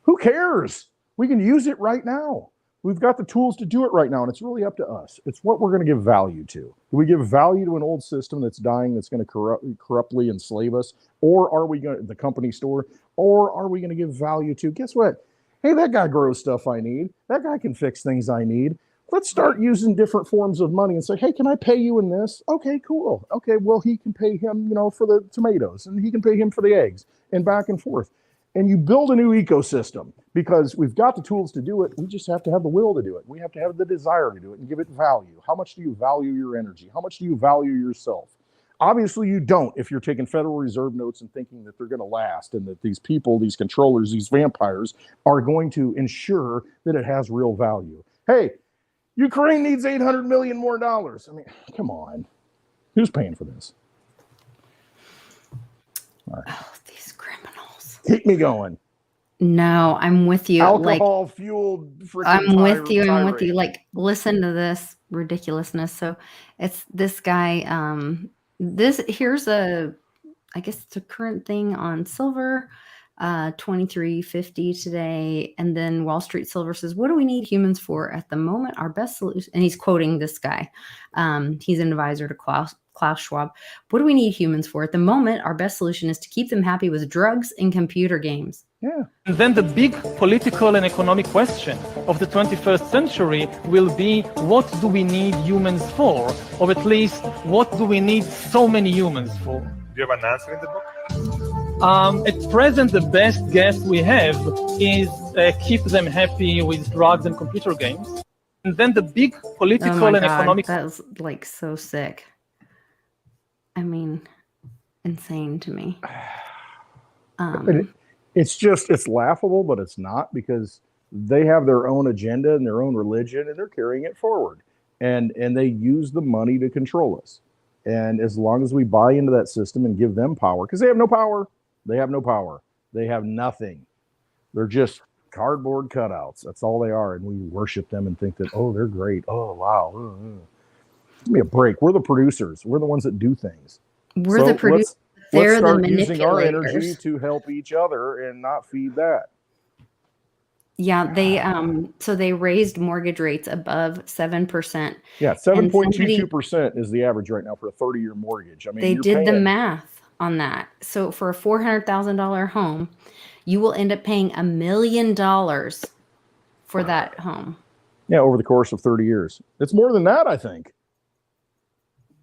who cares? We can use it right now. We've got the tools to do it right now, and it's really up to us. It's what we're going to give value to. Do we give value to an old system that's dying, that's going to corruptly enslave us, or are we going to the company store, or are we going to give value to? Guess what? Hey, that guy grows stuff I need. That guy can fix things I need. Let's start using different forms of money and say, hey, can I pay you in this? Okay, cool. Okay, well, he can pay him, for the tomatoes, and he can pay him for the eggs, and back and forth. And you build a new ecosystem because we've got the tools to do it. We just have to have the will to do it. We have to have the desire to do it and give it value. How much do you value your energy? How much do you value yourself? Obviously, you don't if you're taking Federal Reserve notes and thinking that they're going to last and that these people, these controllers, these vampires are going to ensure that it has real value. Hey, Ukraine needs $800 million more. I mean, come on. Who's paying for this? All right. Oh, these criminals. Keep me going. No, I'm with you. Alcohol-fueled freaking I'm with you. tirade. I'm with you. Like, listen to this ridiculousness. So it's this guy. Here's I guess it's a current thing on silver, 23.50 today. And then Wall Street Silver says, what do we need humans for at the moment? Our best solution. And he's quoting this guy. He's an advisor to Klaus Schwab. What do we need humans for at the moment? Our best solution is to keep them happy with drugs and computer games. Yeah. And then the big political and economic question of the 21st century will be, what do we need humans for? Or at least, what do we need so many humans for? Do you have an answer in the book? At present, the best guess we have is keep them happy with drugs and computer games. And then the big political and economic... That was like so sick. I mean, insane to me. It's laughable, but it's not, because they have their own agenda and their own religion, and they're carrying it forward. And they use the money to control us. And as long as we buy into that system and give them power, because they have no power, they have nothing. They're just cardboard cutouts. That's all they are. And we worship them and think that, oh, they're great. Oh, wow. Give me a break. We're the producers. We're the ones that do things. We're the producers. They're the manipulators. Let's start using our energy to help each other and not feed that. Yeah, they raised mortgage rates above 7%. Yeah, 7.22% is the average right now for a 30-year mortgage. I mean, they did the math on that. So for a $400,000 home, you will end up paying $1 million for that home. Yeah, over the course of 30 years. It's more than that, I think.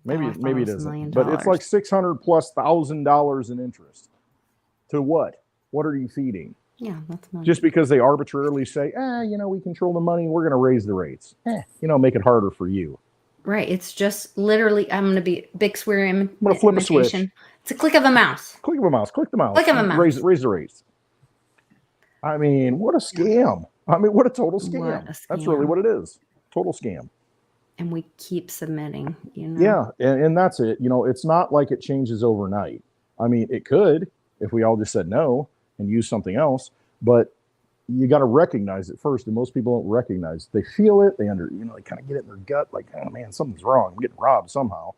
Maybe it isn't, but it's like $600,000+ in interest. To what? What are you feeding? Yeah, that's money. Just because they arbitrarily say, we control the money, we're going to raise the rates. Make it harder for you. Right. It's just literally, I'm going to be big swear. I'm going to flip a switch. It's a click of a mouse. Click of a mouse. Click the mouse. Click of a mouse. Raise the rates. I mean, what a scam. I mean, what a total scam. What a scam. That's really what it is. Total scam. And we keep submitting, Yeah, and that's it. It's not like it changes overnight. I mean, it could if we all just said no and use something else, but you got to recognize it first. And most people don't recognize. They feel it. They they kind of get it in their gut, like, oh man, something's wrong. I'm getting robbed somehow.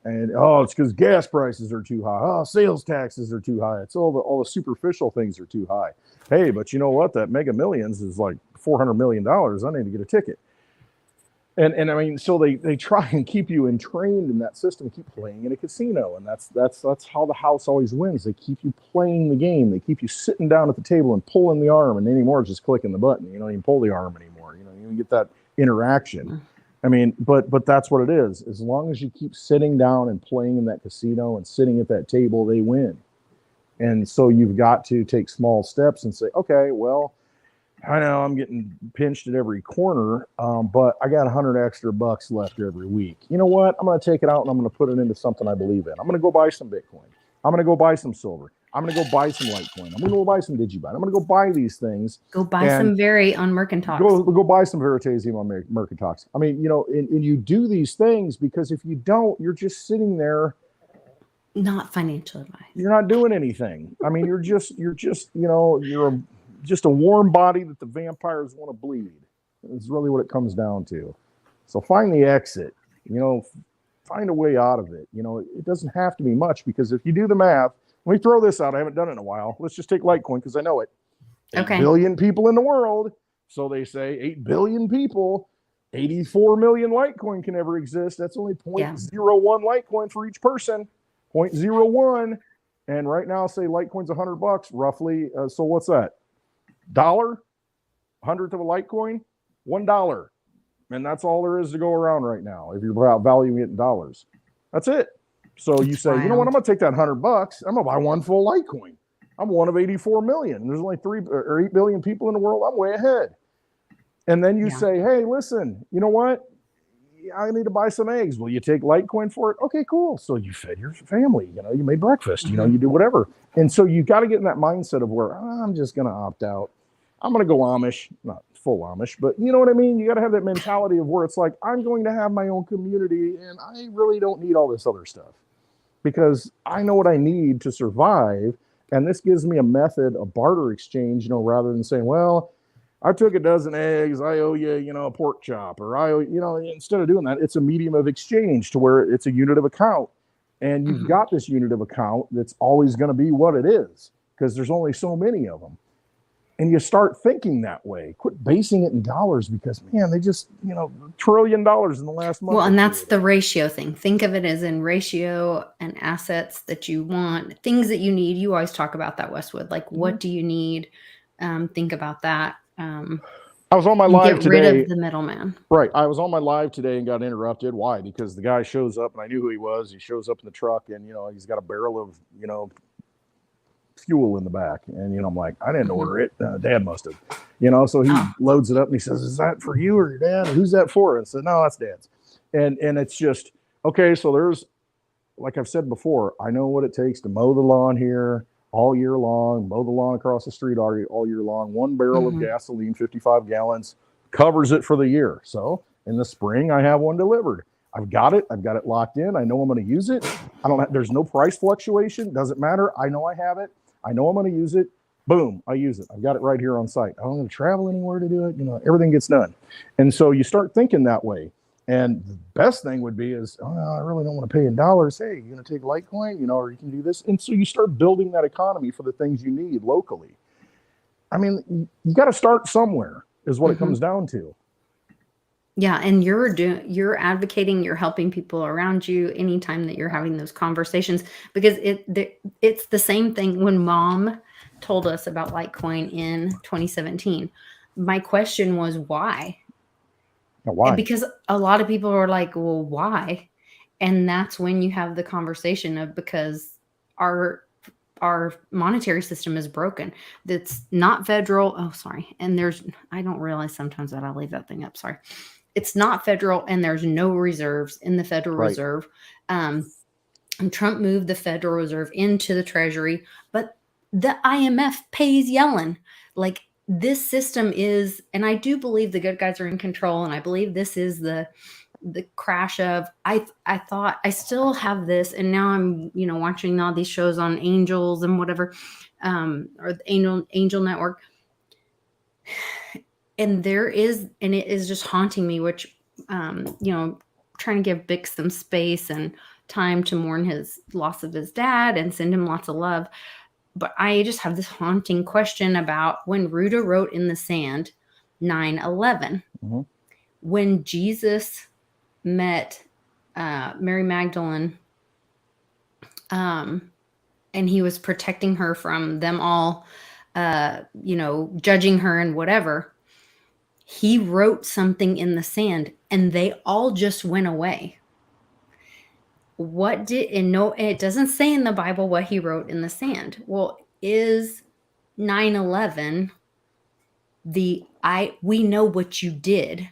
And it's because gas prices are too high. Oh, sales taxes are too high. It's all the superficial things are too high. Hey, but you know what? That Mega Millions is like $400 million. I need to get a ticket. And I mean, so they try and keep you entrained in that system, keep playing in a casino. And that's how the house always wins. They keep you playing the game. They keep you sitting down at the table and pulling the arm. And anymore, it's just clicking the button. You don't even pull the arm anymore. You don't get that interaction. I mean, but that's what it is. As long as you keep sitting down and playing in that casino and sitting at that table, they win. And so you've got to take small steps and say, okay, well, I know I'm getting pinched at every corner, but I got $100 extra left every week. You know what? I'm going to take it out and I'm going to put it into something I believe in. I'm going to go buy some Bitcoin. I'm going to go buy some silver. I'm going to go buy some Litecoin. I'm going to go buy some Digibyte. I'm going to go buy these things. Go buy some Veri on Mercantile. Go buy some Veritasium on Mercantile. I mean, and you do these things because if you don't, you're just sitting there. Not financial advice. You're not doing anything. I mean, you're just a warm body that the vampires want to bleed. It's really what it comes down to. So find the exit, find a way out of it. It doesn't have to be much, because if you do the math, let me throw this out. I haven't done it in a while. Let's just take Litecoin because I know it. 8 billion people in the world. So they say 8 billion people, 84 million Litecoin can ever exist. That's only 0.01 Litecoin for each person, 0.01. And right now, say Litecoin's $100 roughly. So what's that? $1? 100th of a Litecoin? $1. And that's all there is to go around right now if you're valuing it in dollars. That's it. So you say, you know what, I'm going to take that $100. I'm going to buy one full Litecoin. I'm one of 84 million. There's only 3 or 8 billion people in the world. I'm way ahead. And then you say, hey, listen, you know what? I need to buy some eggs. Will you take Litecoin for it? Okay, cool. So you fed your family, you made breakfast, you do whatever. And so you got to get in that mindset of where I'm just going to opt out. I'm going to go Amish, not full Amish, but you know what I mean? You got to have that mentality of where it's like, I'm going to have my own community and I really don't need all this other stuff because I know what I need to survive. And this gives me a method, a barter exchange, rather than saying, well, I took a dozen eggs, I owe you, a pork chop, or I owe, instead of doing that, it's a medium of exchange to where it's a unit of account. And you've got this unit of account that's always going to be what it is because there's only so many of them. And you start thinking that way. Quit basing it in dollars because, man, they just, $1 trillion in the last month. Well, and that's the ratio thing. Think of it as in ratio and assets that you want, things that you need. You always talk about that, Westwood. Like, what do you need? Think about that. I was on my live today. Get rid of the middleman. Right. I was on my live today and got interrupted. Why? Because the guy shows up and I knew who he was. He shows up in the truck and, he's got a barrel of, fuel in the back. And, I'm like, I didn't order it. Dad must have, so he loads it up and he says, is that for you or your dad? Or who's that for? And I said, no, that's Dad's. And it's just, okay. So there's, like I've said before, I know what it takes to mow the lawn here all year long, mow the lawn across the street all year long. 1 barrel of gasoline, 55 gallons covers it for the year. So in the spring, I have one delivered. I've got it locked in. I know I'm going to use it. There's no price fluctuation. Doesn't matter. I know I have it. I know I'm going to use it. Boom, I use it. I've got it right here on site. I don't have to travel anywhere to do it. Everything gets done. And so you start thinking that way. And the best thing would be is, I really don't want to pay in dollars. Hey, you're going to take Litecoin, or you can do this. And so you start building that economy for the things you need locally. I mean, you got to start somewhere is what it comes down to. Yeah. And you're advocating, you're helping people around you anytime that you're having those conversations, because it's the same thing when Mom told us about Litecoin in 2017. My question was why? Why? Because a lot of people are like, well, why? And that's when you have the conversation of, because our monetary system is broken. That's not federal. Oh, sorry. And I don't realize sometimes that I leave that thing up. Sorry. It's not federal and there's no reserves in the Federal Reserve. And Trump moved the Federal Reserve into the Treasury, but the IMF pays Yellen. Like, this system is, and I do believe the good guys are in control. And I believe this is the crash of, I thought I still have this. And now I'm, watching all these shows on angels and whatever, or the Angel Network. And it is just haunting me, which, trying to give Bix some space and time to mourn his loss of his dad and send him lots of love. But I just have this haunting question about when Ruta wrote in the sand 9/11, when Jesus met Mary Magdalene, and he was protecting her from them all, judging her and whatever. He wrote something in the sand and they all just went away. It doesn't say in the Bible what he wrote in the sand. Well, is 9/11 we know what you did,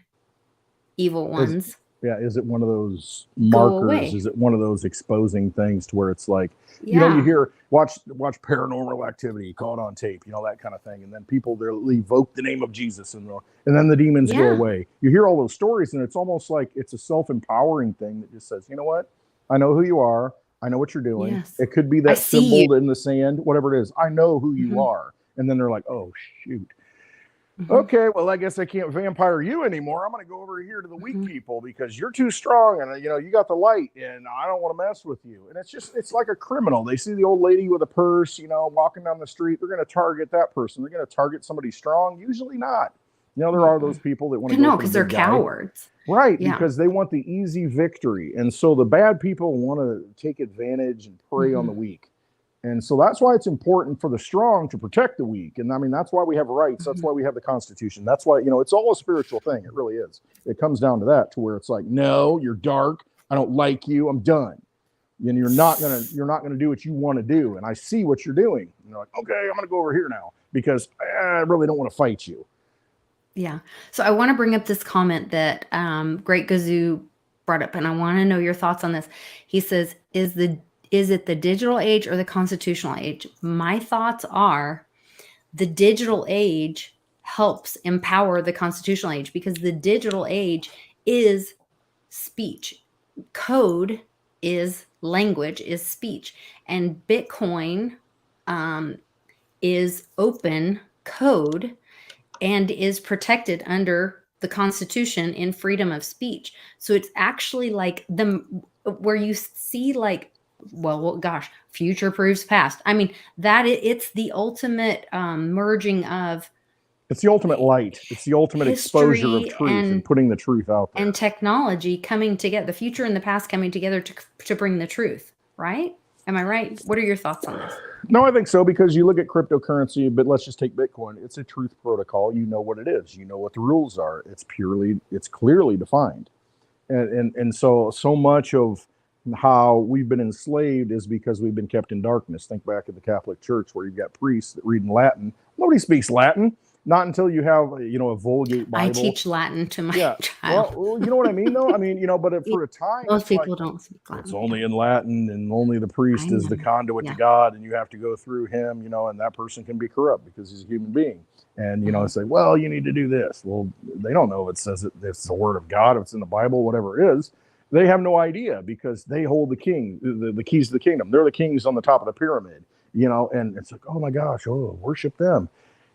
evil ones? Is it one of those markers? Is it one of those exposing things to where it's like, you hear, watch Paranormal Activity, caught on tape, that kind of thing. And then people, they'll evoke the name of Jesus and then the demons go away. You hear all those stories and it's almost like it's a self-empowering thing that just says, you know what? I know who you are. I know what you're doing. Yes. It could be that symbol in the sand, whatever it is. I know who you are. And then they're like, oh, shoot. Okay, well, I guess I can't vampire you anymore. I'm going to go over here to the weak people because you're too strong and, you got the light and I don't want to mess with you. And it's like a criminal. They see the old lady with a purse, walking down the street. They're going to target that person. They're going to target somebody strong. Usually not. There are those people that want to go No, for because the they're big guy. cowards. Right, Yeah. because they want the easy victory. And so the bad people want to take advantage and prey on the weak. And so that's why it's important for the strong to protect the weak. And I mean, that's why we have rights. That's why we have the Constitution. That's why, it's all a spiritual thing. It really is. It comes down to that, to where it's like, no, you're dark. I don't like you. I'm done. And you're not gonna do what you want to do. And I see what you're doing. And they're like, okay, I'm gonna go over here now because I really don't want to fight you. Yeah. So I want to bring up this comment that Great Gazoo brought up, and I want to know your thoughts on this. He says, is it the digital age or the constitutional age? My thoughts are the digital age helps empower the constitutional age, because the digital age is speech. Code is language, is speech. And Bitcoin is open code and is protected under the Constitution in freedom of speech. So it's actually like where you see like, well, gosh, future proves past. I mean, it's the ultimate merging of. It's the ultimate light. It's the ultimate exposure of truth and putting the truth out there. And technology coming together, the future and the past coming together to bring the truth, right? Am I right? What are your thoughts on this? No, I think so, because you look at cryptocurrency, but let's just take Bitcoin. It's a truth protocol. You know what it is. You know what the rules are. It's clearly defined. And so much of how we've been enslaved is because we've been kept in darkness. Think back at the Catholic Church, where you've got priests that read in Latin. Nobody speaks Latin. Not until you have, a Vulgate Bible. I teach Latin to my child. Well, you know what I mean, though? I mean, but for a time, most people don't speak Latin. It's only in Latin, and only the priest is the conduit to God, and you have to go through him, and that person can be corrupt because he's a human being. And, say, well, you need to do this. Well, they don't know if it says it's the word of God, if it's in the Bible, whatever it is. They have no idea, because they hold the keys to the kingdom. They're the kings on the top of the pyramid, and it's like, oh my gosh, worship them.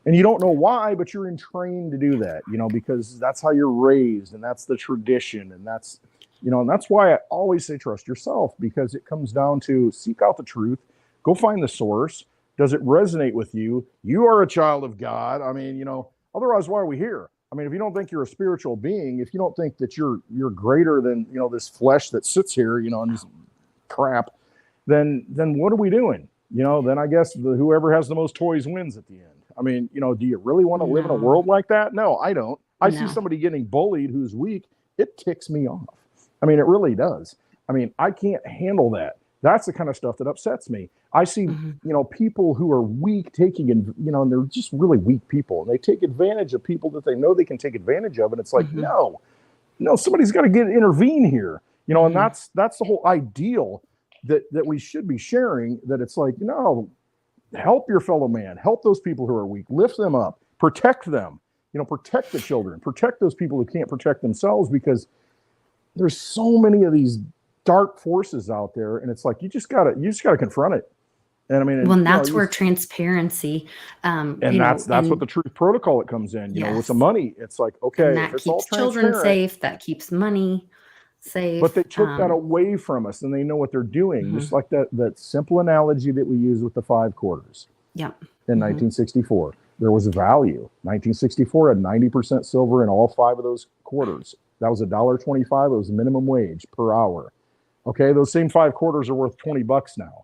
And you don't know why, but you're entrained to do that, because that's how you're raised, and that's the tradition. And that's, and that's why I always say trust yourself, because it comes down to seek out the truth, go find the source. Does it resonate with you? You are a child of God. I mean, otherwise, why are we here? I mean, if you don't think you're a spiritual being, if you don't think that you're greater than, this flesh that sits here, and this crap, then what are we doing? Then I guess whoever has the most toys wins at the end. I mean, do you really want to live in a world like that? No, I don't. I see somebody getting bullied who's weak. It ticks me off. I mean, it really does. I mean, I can't handle that. That's the kind of stuff that upsets me. I see, people who are weak and they're just really weak people, and they take advantage of people that they know they can take advantage of. And it's like, no, somebody's got to intervene here, and that's the whole ideal that we should be sharing, that it's like, help your fellow man, help those people who are weak, lift them up, protect them, protect the children, protect those people who can't protect themselves, because there's so many of these dark forces out there, and it's like, you just gotta confront it. And I mean, well, and that's where transparency, and that's what the truth protocol it comes in, with the money. It's like, okay, and that keeps children safe, that keeps money safe. But they took that away from us, and they know what they're doing. Just like that simple analogy that we use with the 5 quarters. Yeah. In 1964, there was a value. 1964 had 90% silver in all 5 of those quarters. That was $1.25. It was minimum wage per hour. Okay, those same 5 quarters are worth $20 now.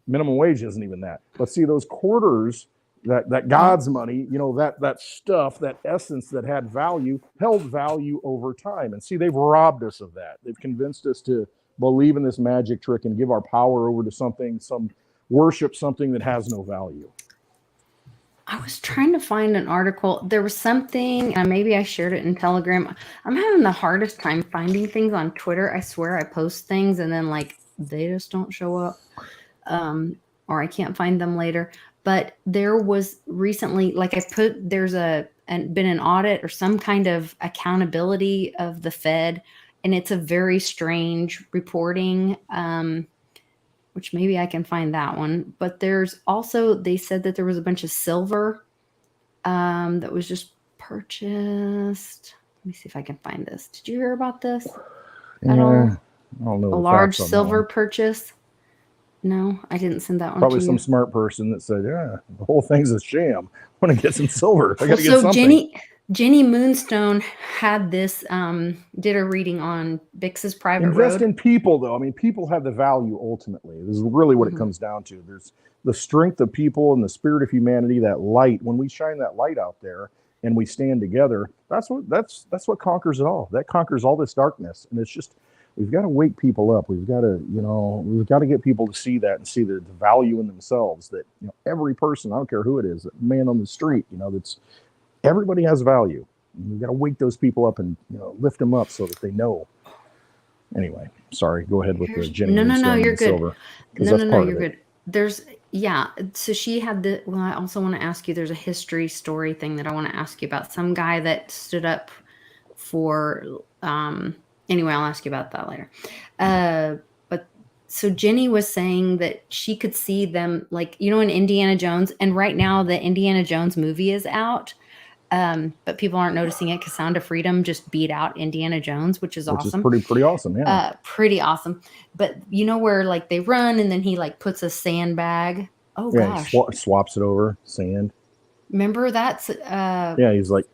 Minimum wage isn't even that. But see, those quarters, that God's money, that stuff, that essence that had value, held value over time. And see, they've robbed us of that. They've convinced us to believe in this magic trick and give our power over to worship something that has no value. I was trying to find an article. There was something, and maybe I shared it in Telegram. I'm having the hardest time finding things on Twitter. I swear I post things and then they just don't show up, or I can't find them later. But there was recently, there's been an audit or some kind of accountability of the Fed, and it's a very strange reporting, which maybe I can find that one. But there's also, they said that there was a bunch of silver that was just purchased. Let me see if I can find this. Did you hear about this Yeah, at all? I don't know A the large facts on that silver one. purchase? No, I didn't send that one Probably to some you. smart person that said, "Yeah, the whole thing's a sham. I want to get some silver. I got Well, to get so something." Jenny Moonstone had this, did a reading on Bix's Private Invest Road. in people, though. I mean, people have the value ultimately. This is really what it comes down to. There's the strength of people and the spirit of humanity, that light. When we shine that light out there and we stand together, that's what conquers it all. That conquers all this darkness. And it's just, we've got to wake people up. We've got to get people to see that and see the value in themselves. That every person, I don't care who it is, that man on the street, that's everybody has value. And we've got to wake those people up and lift them up so that they know. Anyway, sorry. Go ahead with the Jenny Moonstone you're and good. silver, because that's part of it. Good. So she had I also want to ask you, there's a history story thing that I want to ask you about. Some guy that stood up for, anyway, I'll ask you about that later. But so Jenny was saying that she could see them, like, in Indiana Jones, and right now the Indiana Jones movie is out. But people aren't noticing it because Sound of Freedom just beat out Indiana Jones, which is awesome. Which is pretty awesome, yeah. Pretty awesome. But where like they run and then he like puts a sandbag. Oh gosh. He swaps it over sand. Remember that's he's like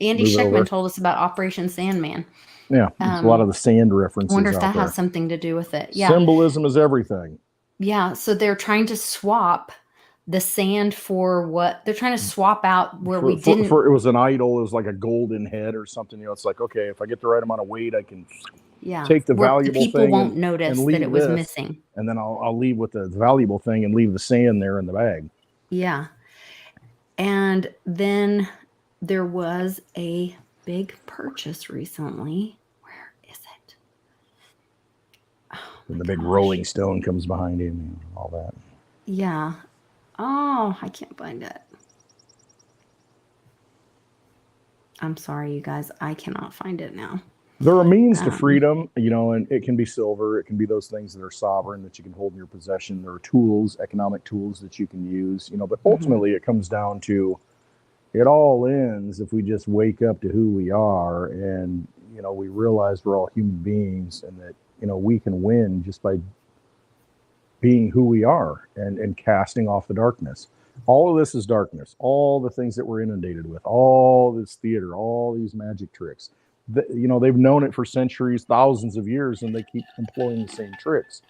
Andy Sheckman told us about Operation Sandman. Yeah, there's a lot of the sand references. I wonder if out that there. has something to do with it. Yeah. Symbolism is everything. Yeah, so they're trying to swap the sand for what they're trying to swap out where we didn't. It was an idol. It was like a golden head or something. It's like, okay, if I get the right amount of weight, I can take the valuable people thing. Won't notice that it was missing. And then I'll leave with the valuable thing and leave the sand there in the bag. Yeah. And then there was a big purchase recently. Where is it? And the big Rolling Stone comes behind him and all that. Yeah. Oh, I can't find it. I'm sorry, you guys. I cannot find it now. There are means to freedom, and it can be silver. It can be those things that are sovereign that you can hold in your possession. There are tools, economic tools that you can use, but ultimately it comes down to, it all ends if we just wake up to who we are and, we realize we're all human beings and that, we can win just by being who we are and casting off the darkness. All of this is darkness. All the things that we're inundated with, all this theater, all these magic tricks. They've known it for centuries, thousands of years, and they keep employing the same tricks.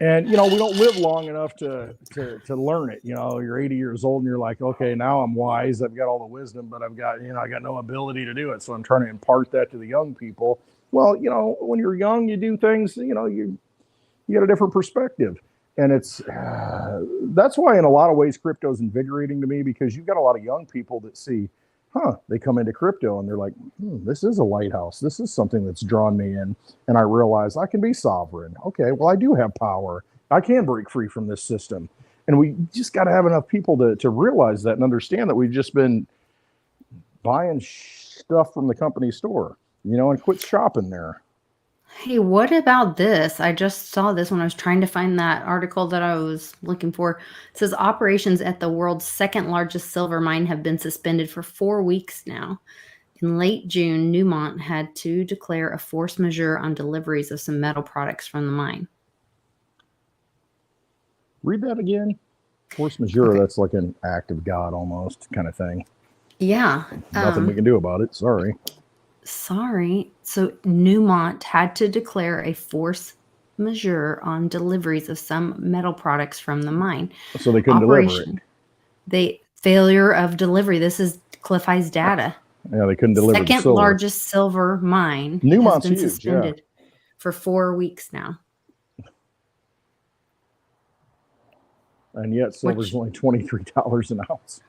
And, we don't live long enough to learn it. You're 80 years old and you're like, okay, now I'm wise. I've got all the wisdom, but I got no ability to do it. So I'm trying to impart that to the young people. Well, when you're young, you do things, you get a different perspective. And it's that's why in a lot of ways crypto is invigorating to me, because you've got a lot of young people that see, they come into crypto and they're like, this is a lighthouse. This is something that's drawn me in. And I realize I can be sovereign. Okay, well, I do have power. I can break free from this system. And we just got to have enough people to realize that and understand that we've just been buying stuff from the company store, and quit shopping there. Hey, what about this? I just saw this when I was trying to find that article that I was looking for. It says operations at the world's second largest silver mine have been suspended for 4 weeks now. In late June, Newmont had to declare a force majeure on deliveries of some metal products from the mine. Read that again. Force majeure, okay. That's like an act of God almost kind of thing. Yeah. Nothing we can do about it. Sorry. So Newmont had to declare a force majeure on deliveries of some metal products from the mine. So they couldn't deliver it. Failure of delivery. This is Cliff High's data. Yeah, they couldn't deliver Second largest silver mine Newmont's has been huge, suspended for 4 weeks now. And yet silver's only $23 an ounce.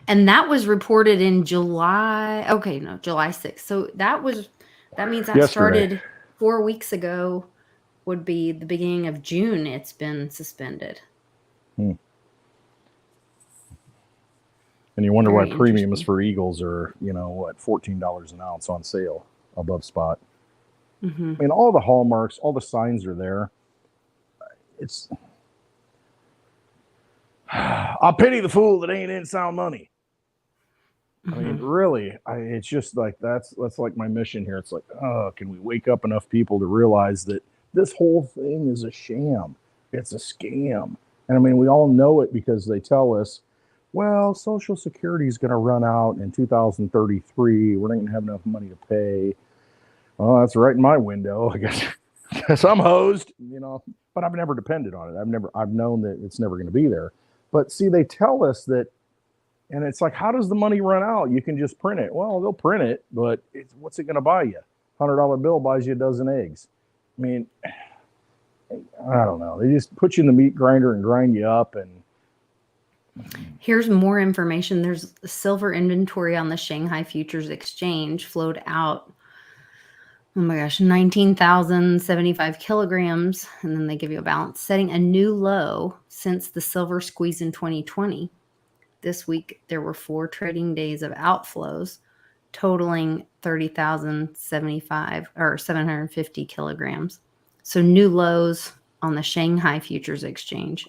And that was reported in July 6th. So that means that started 4 weeks ago, would be the beginning of June. It's been suspended. And you wonder why premiums for Eagles are, $14 an ounce on sale above spot. Mm-hmm. I mean, all the hallmarks, all the signs are there. I pity the fool that ain't in sound money. I mean, really, it's just like that's like my mission here. It's like, oh, can we wake up enough people to realize that this whole thing is a sham? It's a scam. And I mean, we all know it because they tell us, well, Social Security is going to run out in 2033. We're not going to have enough money to pay. Well, that's right in my window. I guess I'm hosed, but I've never depended on it. I've known that it's never going to be there. But see, they tell us that, and it's like, how does the money run out? You can just print it. Well, they'll print it, but what's it going to buy you? $100 bill buys you a dozen eggs. I mean, I don't know. They just put you in the meat grinder and grind you up. And here's more information. There's silver inventory on the Shanghai Futures Exchange flowed out. Oh my gosh, 19,075 kilograms. And then they give you a balance, setting a new low since the silver squeeze in 2020. This week, there were 4 trading days of outflows, totaling 30,075 or 750 kilograms. So new lows on the Shanghai Futures Exchange.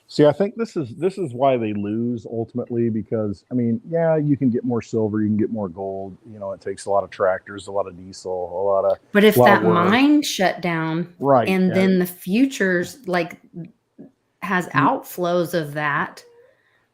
See, I think this is why they lose ultimately, because I mean, yeah, you can get more silver, you can get more gold. It takes a lot of tractors, a lot of diesel, a lot of. But if that mine shut down, right, and then the futures has outflows of that.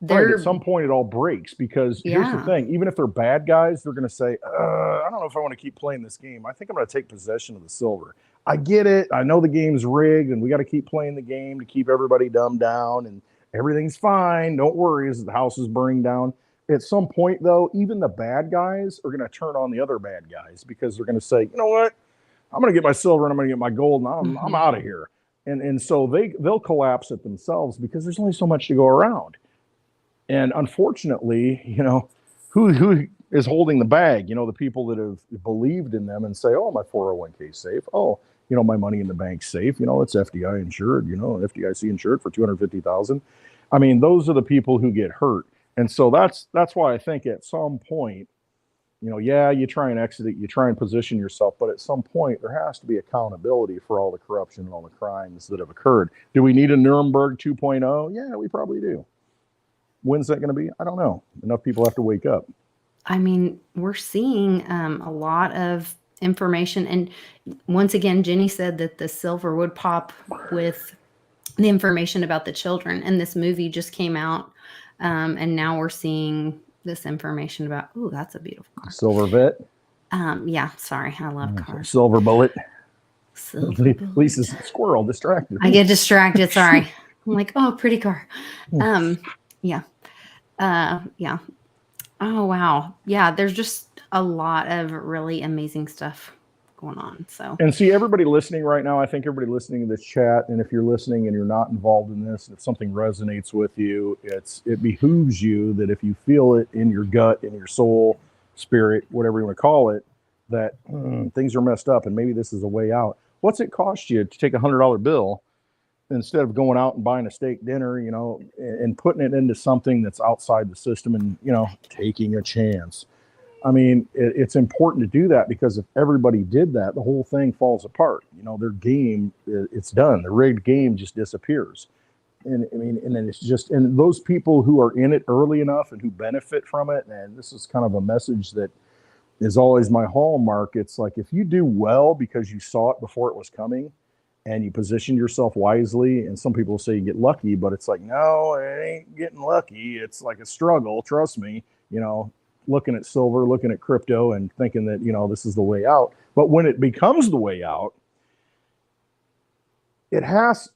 Right, at some point it all breaks, because here's the thing, even if they're bad guys, they're going to say, I don't know if I want to keep playing this game. I think I'm going to take possession of the silver. I get it. I know the game's rigged and we got to keep playing the game to keep everybody dumbed down and everything's fine. Don't worry as the house is burning down. At some point, though, even the bad guys are going to turn on the other bad guys, because they're going to say, you know what? I'm going to get my silver and I'm going to get my gold and I'm out of here. And so they'll collapse it themselves, because there's only so much to go around. And unfortunately, who is holding the bag? The people that have believed in them and say, oh, my 401k is safe. Oh, my money in the bank's safe. It's FDI insured, FDIC insured for $250,000. I mean, those are the people who get hurt. And so that's why I think at some point, you try and exit it, you try and position yourself, but at some point there has to be accountability for all the corruption and all the crimes that have occurred. Do we need a Nuremberg 2.0? Yeah, we probably do. When's that going to be? I don't know. Enough people have to wake up. I mean, we're seeing a lot of information. And once again, Jenny said that the silver would pop with the information about the children. And this movie just came out. And now we're seeing this information about, ooh, that's a beautiful car. Silver Vet. Yeah, sorry. I love cars. Silver Bullet. Lisa's squirrel distracted. I get distracted. Sorry. I'm like, oh, pretty car. Yeah. Yeah. Oh, wow. Yeah. There's just a lot of really amazing stuff going on. So, and see, everybody listening right now, I think everybody listening to this chat, and if you're listening and you're not involved in this, and if something resonates with you, it behooves you that if you feel it in your gut, in your soul, spirit, whatever you want to call it, that things are messed up and maybe this is a way out. What's it cost you to take $100 bill instead of going out and buying a steak dinner, and putting it into something that's outside the system and, taking a chance? I mean, it's important to do that, because if everybody did that, the whole thing falls apart. Their game, it's done. The rigged game just disappears. And I mean, and then it's just, and those people who are in it early enough and who benefit from it, and this is kind of a message that is always my hallmark. It's like, if you do well because you saw it before it was coming, and you position yourself wisely, and some people say you get lucky, but it's like, no, it ain't getting lucky. It's like a struggle. Trust me, looking at silver, looking at crypto and thinking that, this is the way out. But when it becomes the way out,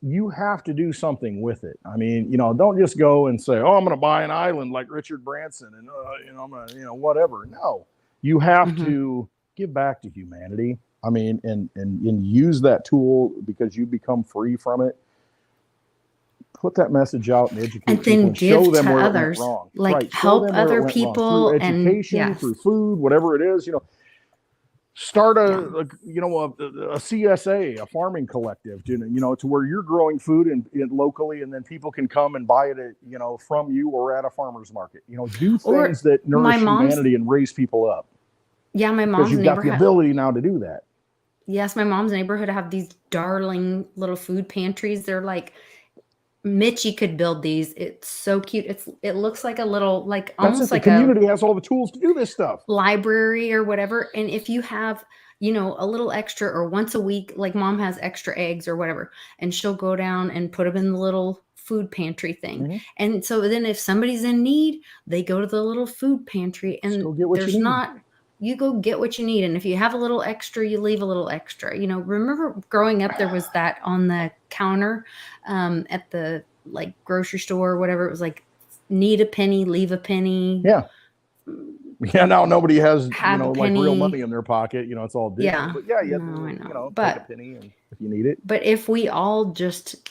you have to do something with it. I mean, don't just go and say, oh, I'm going to buy an island like Richard Branson and, I'm going to, whatever. No, you have to give back to humanity. I mean, and use that tool, because you become free from it. Put that message out and educate and people and show them where others. It went wrong. Like help other people through education, through food, whatever it is. Start a CSA, a farming collective, to where you're growing food and locally, and then people can come and buy it at, from you or at a farmer's market. Do things that nourish humanity and raise people up. Yeah, my mom's because you've got the ability now to do that. Yes, my mom's neighborhood have these darling little food pantries. They're like Mitchie could build these. It's so cute. It looks like a little, like That's it. almost The like a community has all the tools to do this stuff. library or whatever. And if you have, a little extra, or once a week, like mom has extra eggs or whatever, and she'll go down and put them in the little food pantry thing. Mm-hmm. And so then if somebody's in need, they go to the little food pantry, and Just go get what you need. you go get what you need. And if you have a little extra, you leave a little extra. Remember growing up, there was that on the counter at the like grocery store or whatever. It was like, need a penny, leave a penny. Yeah. Yeah, now nobody has, Have a like real penny. money in their pocket. It's all digital. Yeah. But yeah, you have No, I to, know. take But a penny and if you need it. But if we all just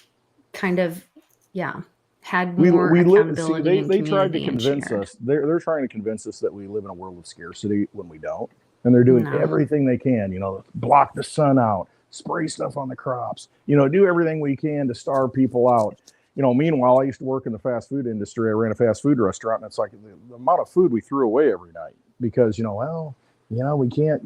kind of, had We more live. See, accountability and they tried to community and convince shared. us. They're trying to convince us that we live in a world of scarcity when we don't, and they're doing No. everything they can. Block the sun out, spray stuff on the crops. Do everything we can to starve people out. Meanwhile, I used to work in the fast food industry. I ran a fast food restaurant, and it's like the amount of food we threw away every night because we can't.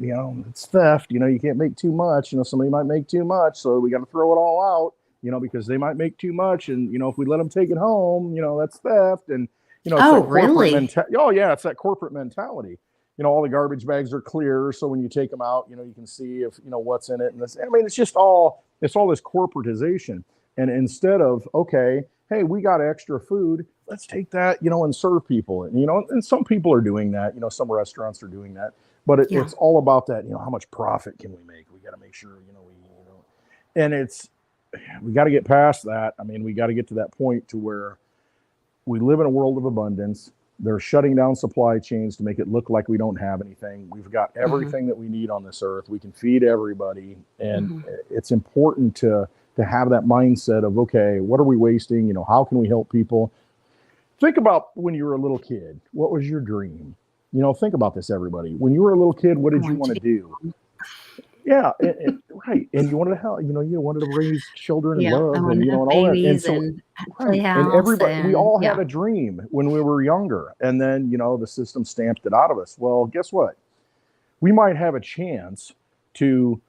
It's theft. You can't make too much. Somebody might make too much, so we got to throw it all out. Because they might make too much, and if we let them take it home, that's theft, and it's Oh, that really? Oh yeah, it's that corporate mentality. All the garbage bags are clear, so when you take them out, you can see if what's in it, and it's just all this corporatization. And instead of, okay, hey, we got extra food, let's take that, and serve people, and some people are doing that, some restaurants are doing that, but it's all about that, how much profit can we make? We got to make sure, and we got to get past that. I mean, we got to get to that point to where we live in a world of abundance. They're shutting down supply chains to make it look like we don't have anything. We've got everything that we need on this earth. We can feed everybody. And it's important to have that mindset of, okay, what are we wasting? How can we help people? Think about when you were a little kid. What was your dream? Think about this, everybody. When you were a little kid, what did you want to do? Yeah, right. And you wanted to help, you wanted to raise children and love and, and all that. And so, right. And everybody, we all had a dream when we were younger. And then, the system stamped it out of us. Well, guess what? We might have a chance to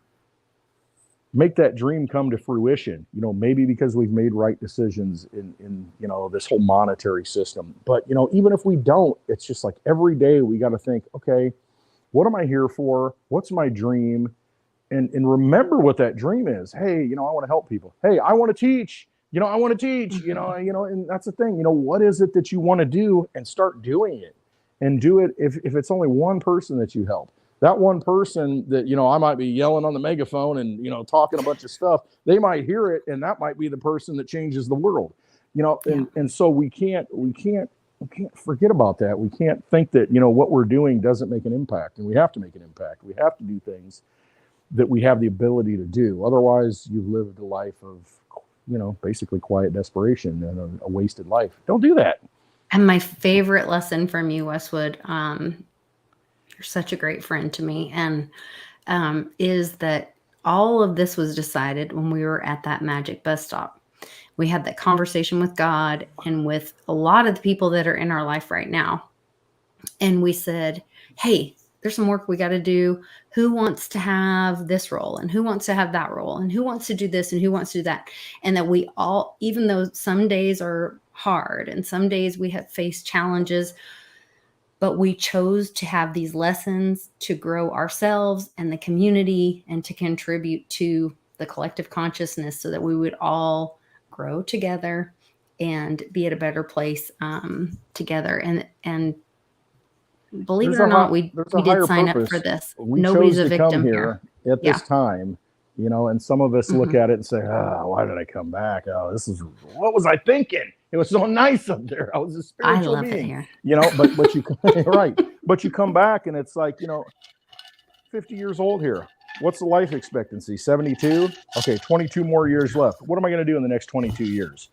make that dream come to fruition, maybe because we've made right decisions in this whole monetary system. But, even if we don't, it's just like every day we got to think, okay, what am I here for? What's my dream? And remember what that dream is. Hey, I want to help people. Hey, I want to teach. I want to teach. And that's the thing. What is it that you want to do, and start doing it, and do it. If it's only one person that you help, that one person that I might be yelling on the megaphone and talking a bunch of stuff, they might hear it, and that might be the person that changes the world. And so we can't forget about that. We can't think that what we're doing doesn't make an impact, and we have to make an impact. We have to do things that we have the ability to do. Otherwise, you've lived a life of, basically quiet desperation and a wasted life. Don't do that. And my favorite lesson from you, Westwood, you're such a great friend to me, and is that all of this was decided when we were at that magic bus stop. We had that conversation with God and with a lot of the people that are in our life right now. And we said, hey, there's some work we got to do. Who wants to have this role, and who wants to have that role, and who wants to do this, and who wants to do that? And that we all, even though some days are hard and some days we have faced challenges, but we chose to have these lessons to grow ourselves and the community and to contribute to the collective consciousness, so that we would all grow together and be at a better place together. And believe it or not, we did sign up for this. Nobody's a victim here at this time, and some of us look at it and say, oh, why did I come back? Oh, what was I thinking? It was so nice up there. I was a spiritual I love being. it here. But you right. But you come back and it's like, 50 years old here. What's the life expectancy? 72? Okay, 22 more years left. What am I going to do in the next 22 years?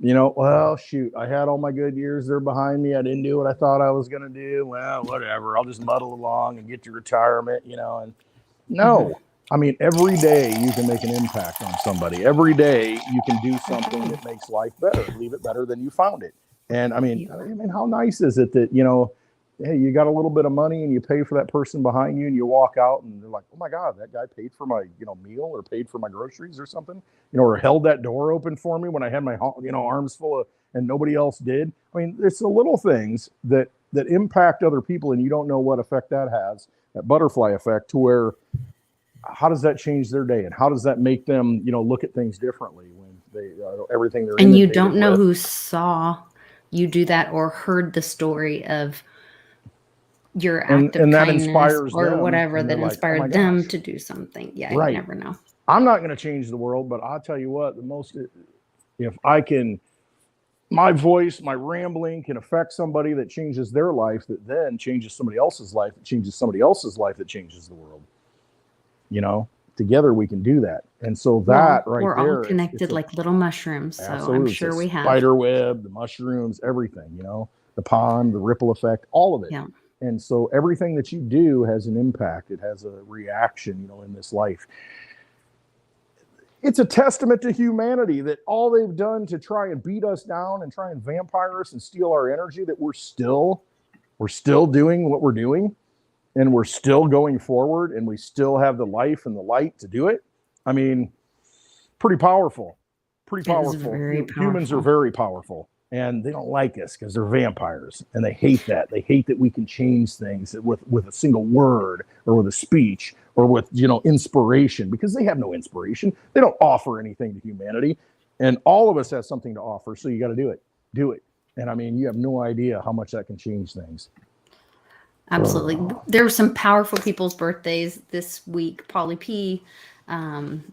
Well, shoot, I had all my good years there behind me. I didn't do what I thought I was going to do. Well, whatever. I'll just muddle along and get to retirement, and no. I mean, every day you can make an impact on somebody. Every day you can do something that makes life better, leave it better than you found it. And I mean, how nice is it that, hey, you got a little bit of money and you pay for that person behind you and you walk out and they're like, oh my God, that guy paid for my, meal or paid for my groceries or something, or held that door open for me when I had my, arms full of, and nobody else did. I mean, it's the little things that impact other people and you don't know what effect that has, that butterfly effect, to where, how does that change their day and how does that make them, look at things differently when they, everything they're And you inundated don't know with. who saw you do that or heard the story of your act of And that kindness inspires or them, whatever and that they're like, oh my inspired them gosh. to do something. Yeah, you Right. never know. I'm not going to change the world, but I'll tell you what, if I can, my voice, my rambling can affect somebody that changes their life, that then changes somebody else's life, that changes somebody else's life, that changes the world. Together we can do that. And so that we're there, all connected like little mushrooms. So I'm sure we have. Spider web, the mushrooms, everything, the pond, the ripple effect, all of it. Yeah. And so everything that you do has an impact. It has a reaction, in this life. It's a testament to humanity that all they've done to try and beat us down and try and vampire us and steal our energy, that we're still doing what we're doing, and we're still going forward, and we still have the life and the light to do it. I mean, pretty powerful. Humans are very powerful, and they don't like us because they're vampires, and they hate that. They hate that we can change things with a single word or with a speech or with, inspiration, because they have no inspiration. They don't offer anything to humanity, and all of us have something to offer. So you got to do it. And I mean, you have no idea how much that can change things. Absolutely. There were some powerful people's birthdays this week. Polly P, and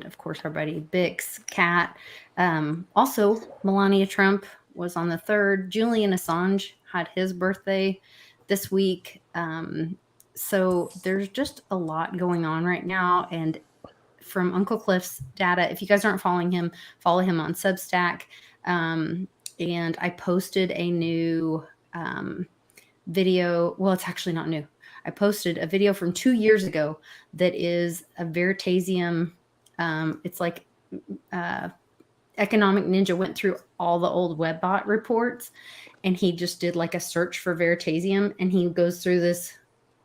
of course our buddy Bix, Kat. Also, Melania Trump was on the 3rd. Julian Assange had his birthday this week. So there's just a lot going on right now. And from Uncle Cliff's data, if you guys aren't following him, follow him on Substack. And I posted a new video. Well, it's actually not new. I posted a video from 2 years ago that is a Veritasium. It's like Economic Ninja went through all the old Webbot reports, and he just did like a search for Veritasium, and he goes through this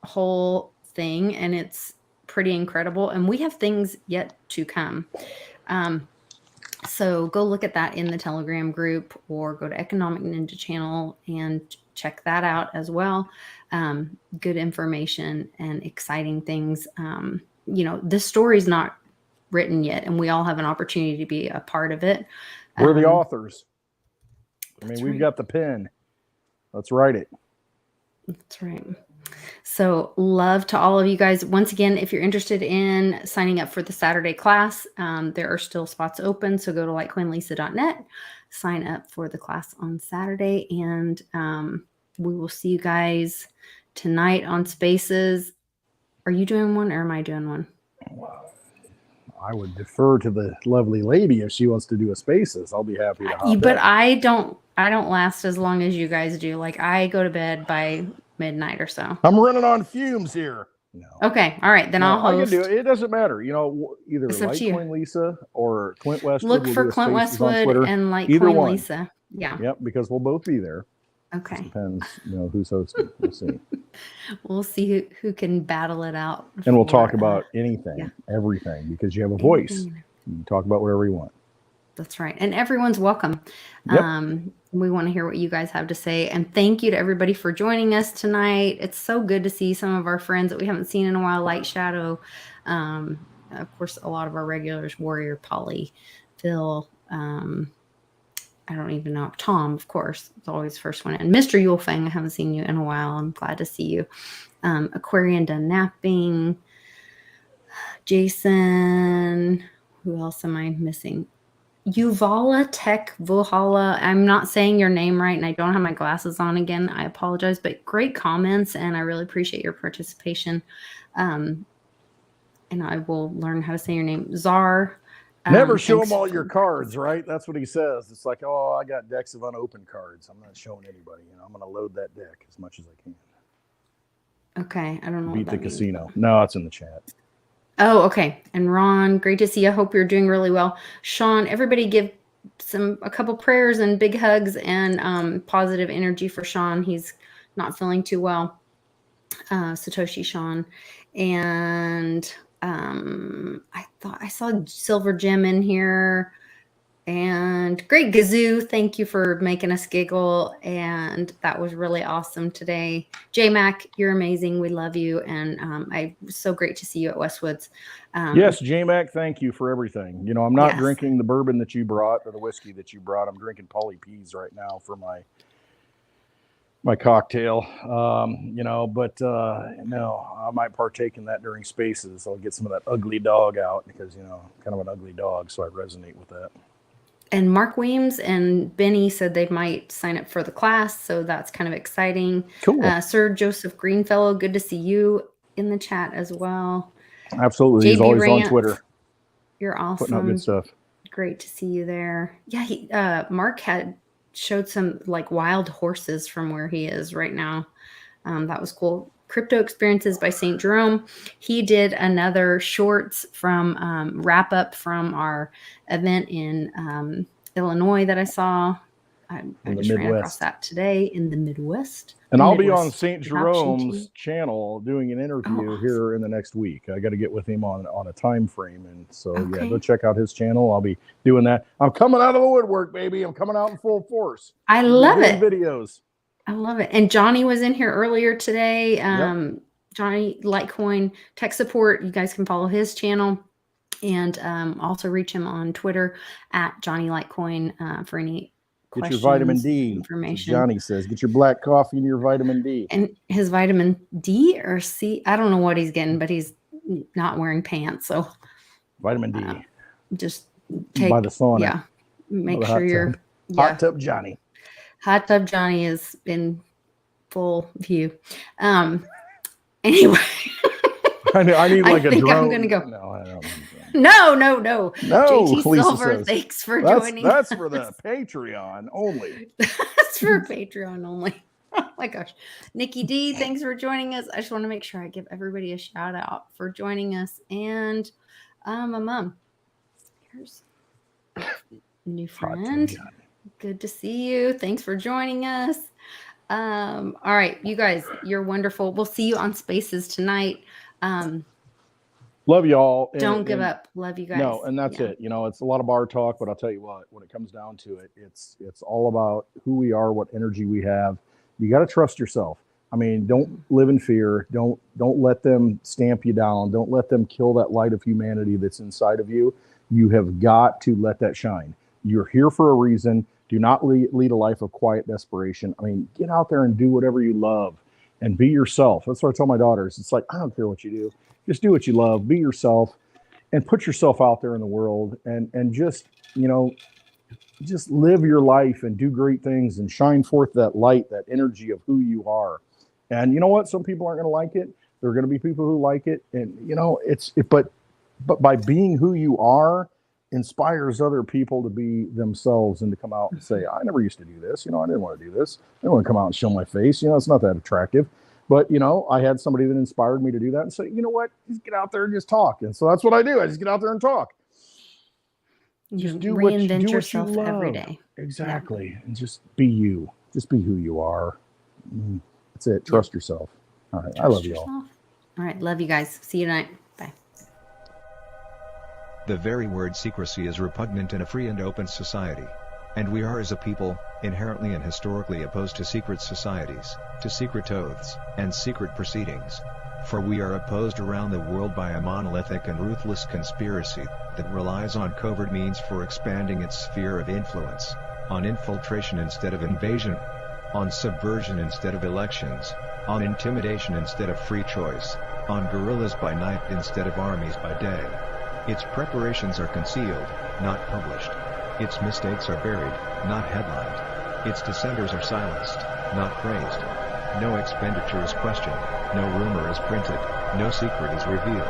whole thing, and it's pretty incredible. And we have things yet to come. So go look at that in the Telegram group, or go to Economic Ninja channel and check that out as well. Good information and exciting things. This story's not written yet, and we all have an opportunity to be a part of it. We're the authors. I mean, we've right. got the pen. Let's write it. That's right. So love to all of you guys. Once again, if you're interested in signing up for the Saturday class, there are still spots open. So go to litecoinlisa.net, sign up for the class on Saturday, and we will see you guys tonight on Spaces. Are you doing one, or am I doing one? I would defer to the lovely lady if she wants to do a Spaces. I'll be happy to hop But in. I don't last as long as you guys do. Like, I go to bed by midnight or so. I'm running on fumes here. No. Okay. All right. Then I'll host. I can do it. It doesn't matter. Either Litecoin Lisa or Clint Westwood. Look for Clint Westwood and Litecoin Lisa. Yeah. Yep, because we'll both be there. Okay. It depends, who's hosting. We'll see. We'll see who can battle it out. And we'll talk about anything, everything, because you have a voice. You can talk about whatever you want. That's right. And everyone's welcome. Yep. We want to hear what you guys have to say. And thank you to everybody for joining us tonight. It's so good to see some of our friends that we haven't seen in a while, Light Shadow. Of course, a lot of our regulars, Warrior, Polly, Phil, I don't even know. Tom, of course, is always the first one in. Mr. Yulfang, I haven't seen you in a while. I'm glad to see you. Aquarian done napping. Jason. Who else am I missing? Yuvala Tech Vuhala. I'm not saying your name right, and I don't have my glasses on again. I apologize, but great comments, and I really appreciate your participation. And I will learn how to say your name. Czar. Never show them all your cards, right? That's what he says. It's like, oh, I got decks of unopened cards. I'm not showing anybody. I'm going to load that deck as much as I can. Okay. I don't know. Beat the casino. No, it's in the chat. Oh, okay. And Ron, great to see you. I hope you're doing really well. Sean, everybody give a couple prayers and big hugs and positive energy for Sean. He's not feeling too well. Satoshi Sean, and I thought I saw Silver Jim in here. And Great Gazoo, thank you for making us giggle. And that was really awesome today. J-Mac, you're amazing. We love you. And so great to see you at Westwoods. Yes, J-Mac, thank you for everything. You know, I'm not Yes. drinking the bourbon that you brought or the whiskey that you brought. I'm drinking Polly P's right now for my cocktail. You know, but no, I might partake in that during Spaces. I'll get some of that ugly dog out because, you know, I'm kind of an ugly dog, so I resonate with that. And Mark Weems and Benny said they might sign up for the class, so that's kind of exciting. Cool. Sir Joseph Greenfellow, good to see you in the chat as well. Absolutely. He's JB always Rance, on Twitter. You're awesome. Putting out good stuff. Great to see you there. Yeah, Mark had showed some like wild horses from where he is right now. That was cool. Crypto Experiences by St. Jerome. He did another shorts from wrap up from our event in Illinois that I saw. I just ran across that today in the Midwest. And I'll be on St. Jerome's channel doing an interview awesome. here in the next week. I got to get with him on a time frame. And so, yeah, go check out his channel. I'll be doing that. I'm coming out of the woodwork, baby. I'm coming out in full force. I love it. Videos. I love it. And Johnny was in here earlier today. Johnny Litecoin Tech Support. You guys can follow his channel and also reach him on Twitter at Johnny Litecoin for any Get your vitamin D information. Johnny says, get your black coffee and your vitamin D. And his vitamin D or C, I don't know what he's getting, but he's not wearing pants. So vitamin D. Just take by the sauna. Yeah. Make sure you're Hot Tub Johnny. Hot Tub Johnny is in full view. Anyway. I need like a drone. I'm gonna go. No, I don't. No. JT Lisa Silver, thanks for joining. That's for the Patreon only. That's for Patreon only. Oh my gosh. Nikki D, thanks for joining us. I just want to make sure I give everybody a shout out for joining us. And my mom. Here's a new friend. Good to see you. Thanks for joining us. All right, you guys, you're wonderful. We'll see you on Spaces tonight. Love y'all. Don't give up. Love you guys. No, and that's it. You know, it's a lot of bar talk, but I'll tell you what, when it comes down to it, it's all about who we are, what energy we have. You got to trust yourself. I mean, don't live in fear. Don't let them stamp you down. Don't let them kill that light of humanity that's inside of you. You have got to let that shine. You're here for a reason. Do not lead a life of quiet desperation. I mean, get out there and do whatever you love and be yourself. That's what I tell my daughters. It's like, I don't care what you do. Just do what you love, be yourself, and put yourself out there in the world and just, you know, just live your life and do great things and shine forth that light, that energy of who you are. And you know what? Some people aren't going to like it. There are going to be people who like it. And, you know, but by being who you are, inspires other people to be themselves and to come out and say, I never used to do this. You know, I didn't want to do this. I didn't want to come out and show my face. You know, it's not that attractive. But, you know, I had somebody that inspired me to do that and say, you know what, just get out there and just talk. And so that's what I do. I just get out there and talk. Just do reinvent yourself every day. Exactly. Yeah. And just be you. Just be who you are. That's it. Trust yourself. All right. I love you all. All right. Love you guys. See you tonight. Bye. The very word secrecy is repugnant in a free and open society. And we are as a people, inherently and historically opposed to secret societies, to secret oaths, and secret proceedings. For we are opposed around the world by a monolithic and ruthless conspiracy that relies on covert means for expanding its sphere of influence, on infiltration instead of invasion, on subversion instead of elections, on intimidation instead of free choice, on guerrillas by night instead of armies by day. Its preparations are concealed, not published. Its mistakes are buried, not headlined. Its dissenters are silenced, not praised. No expenditure is questioned, no rumor is printed, no secret is revealed.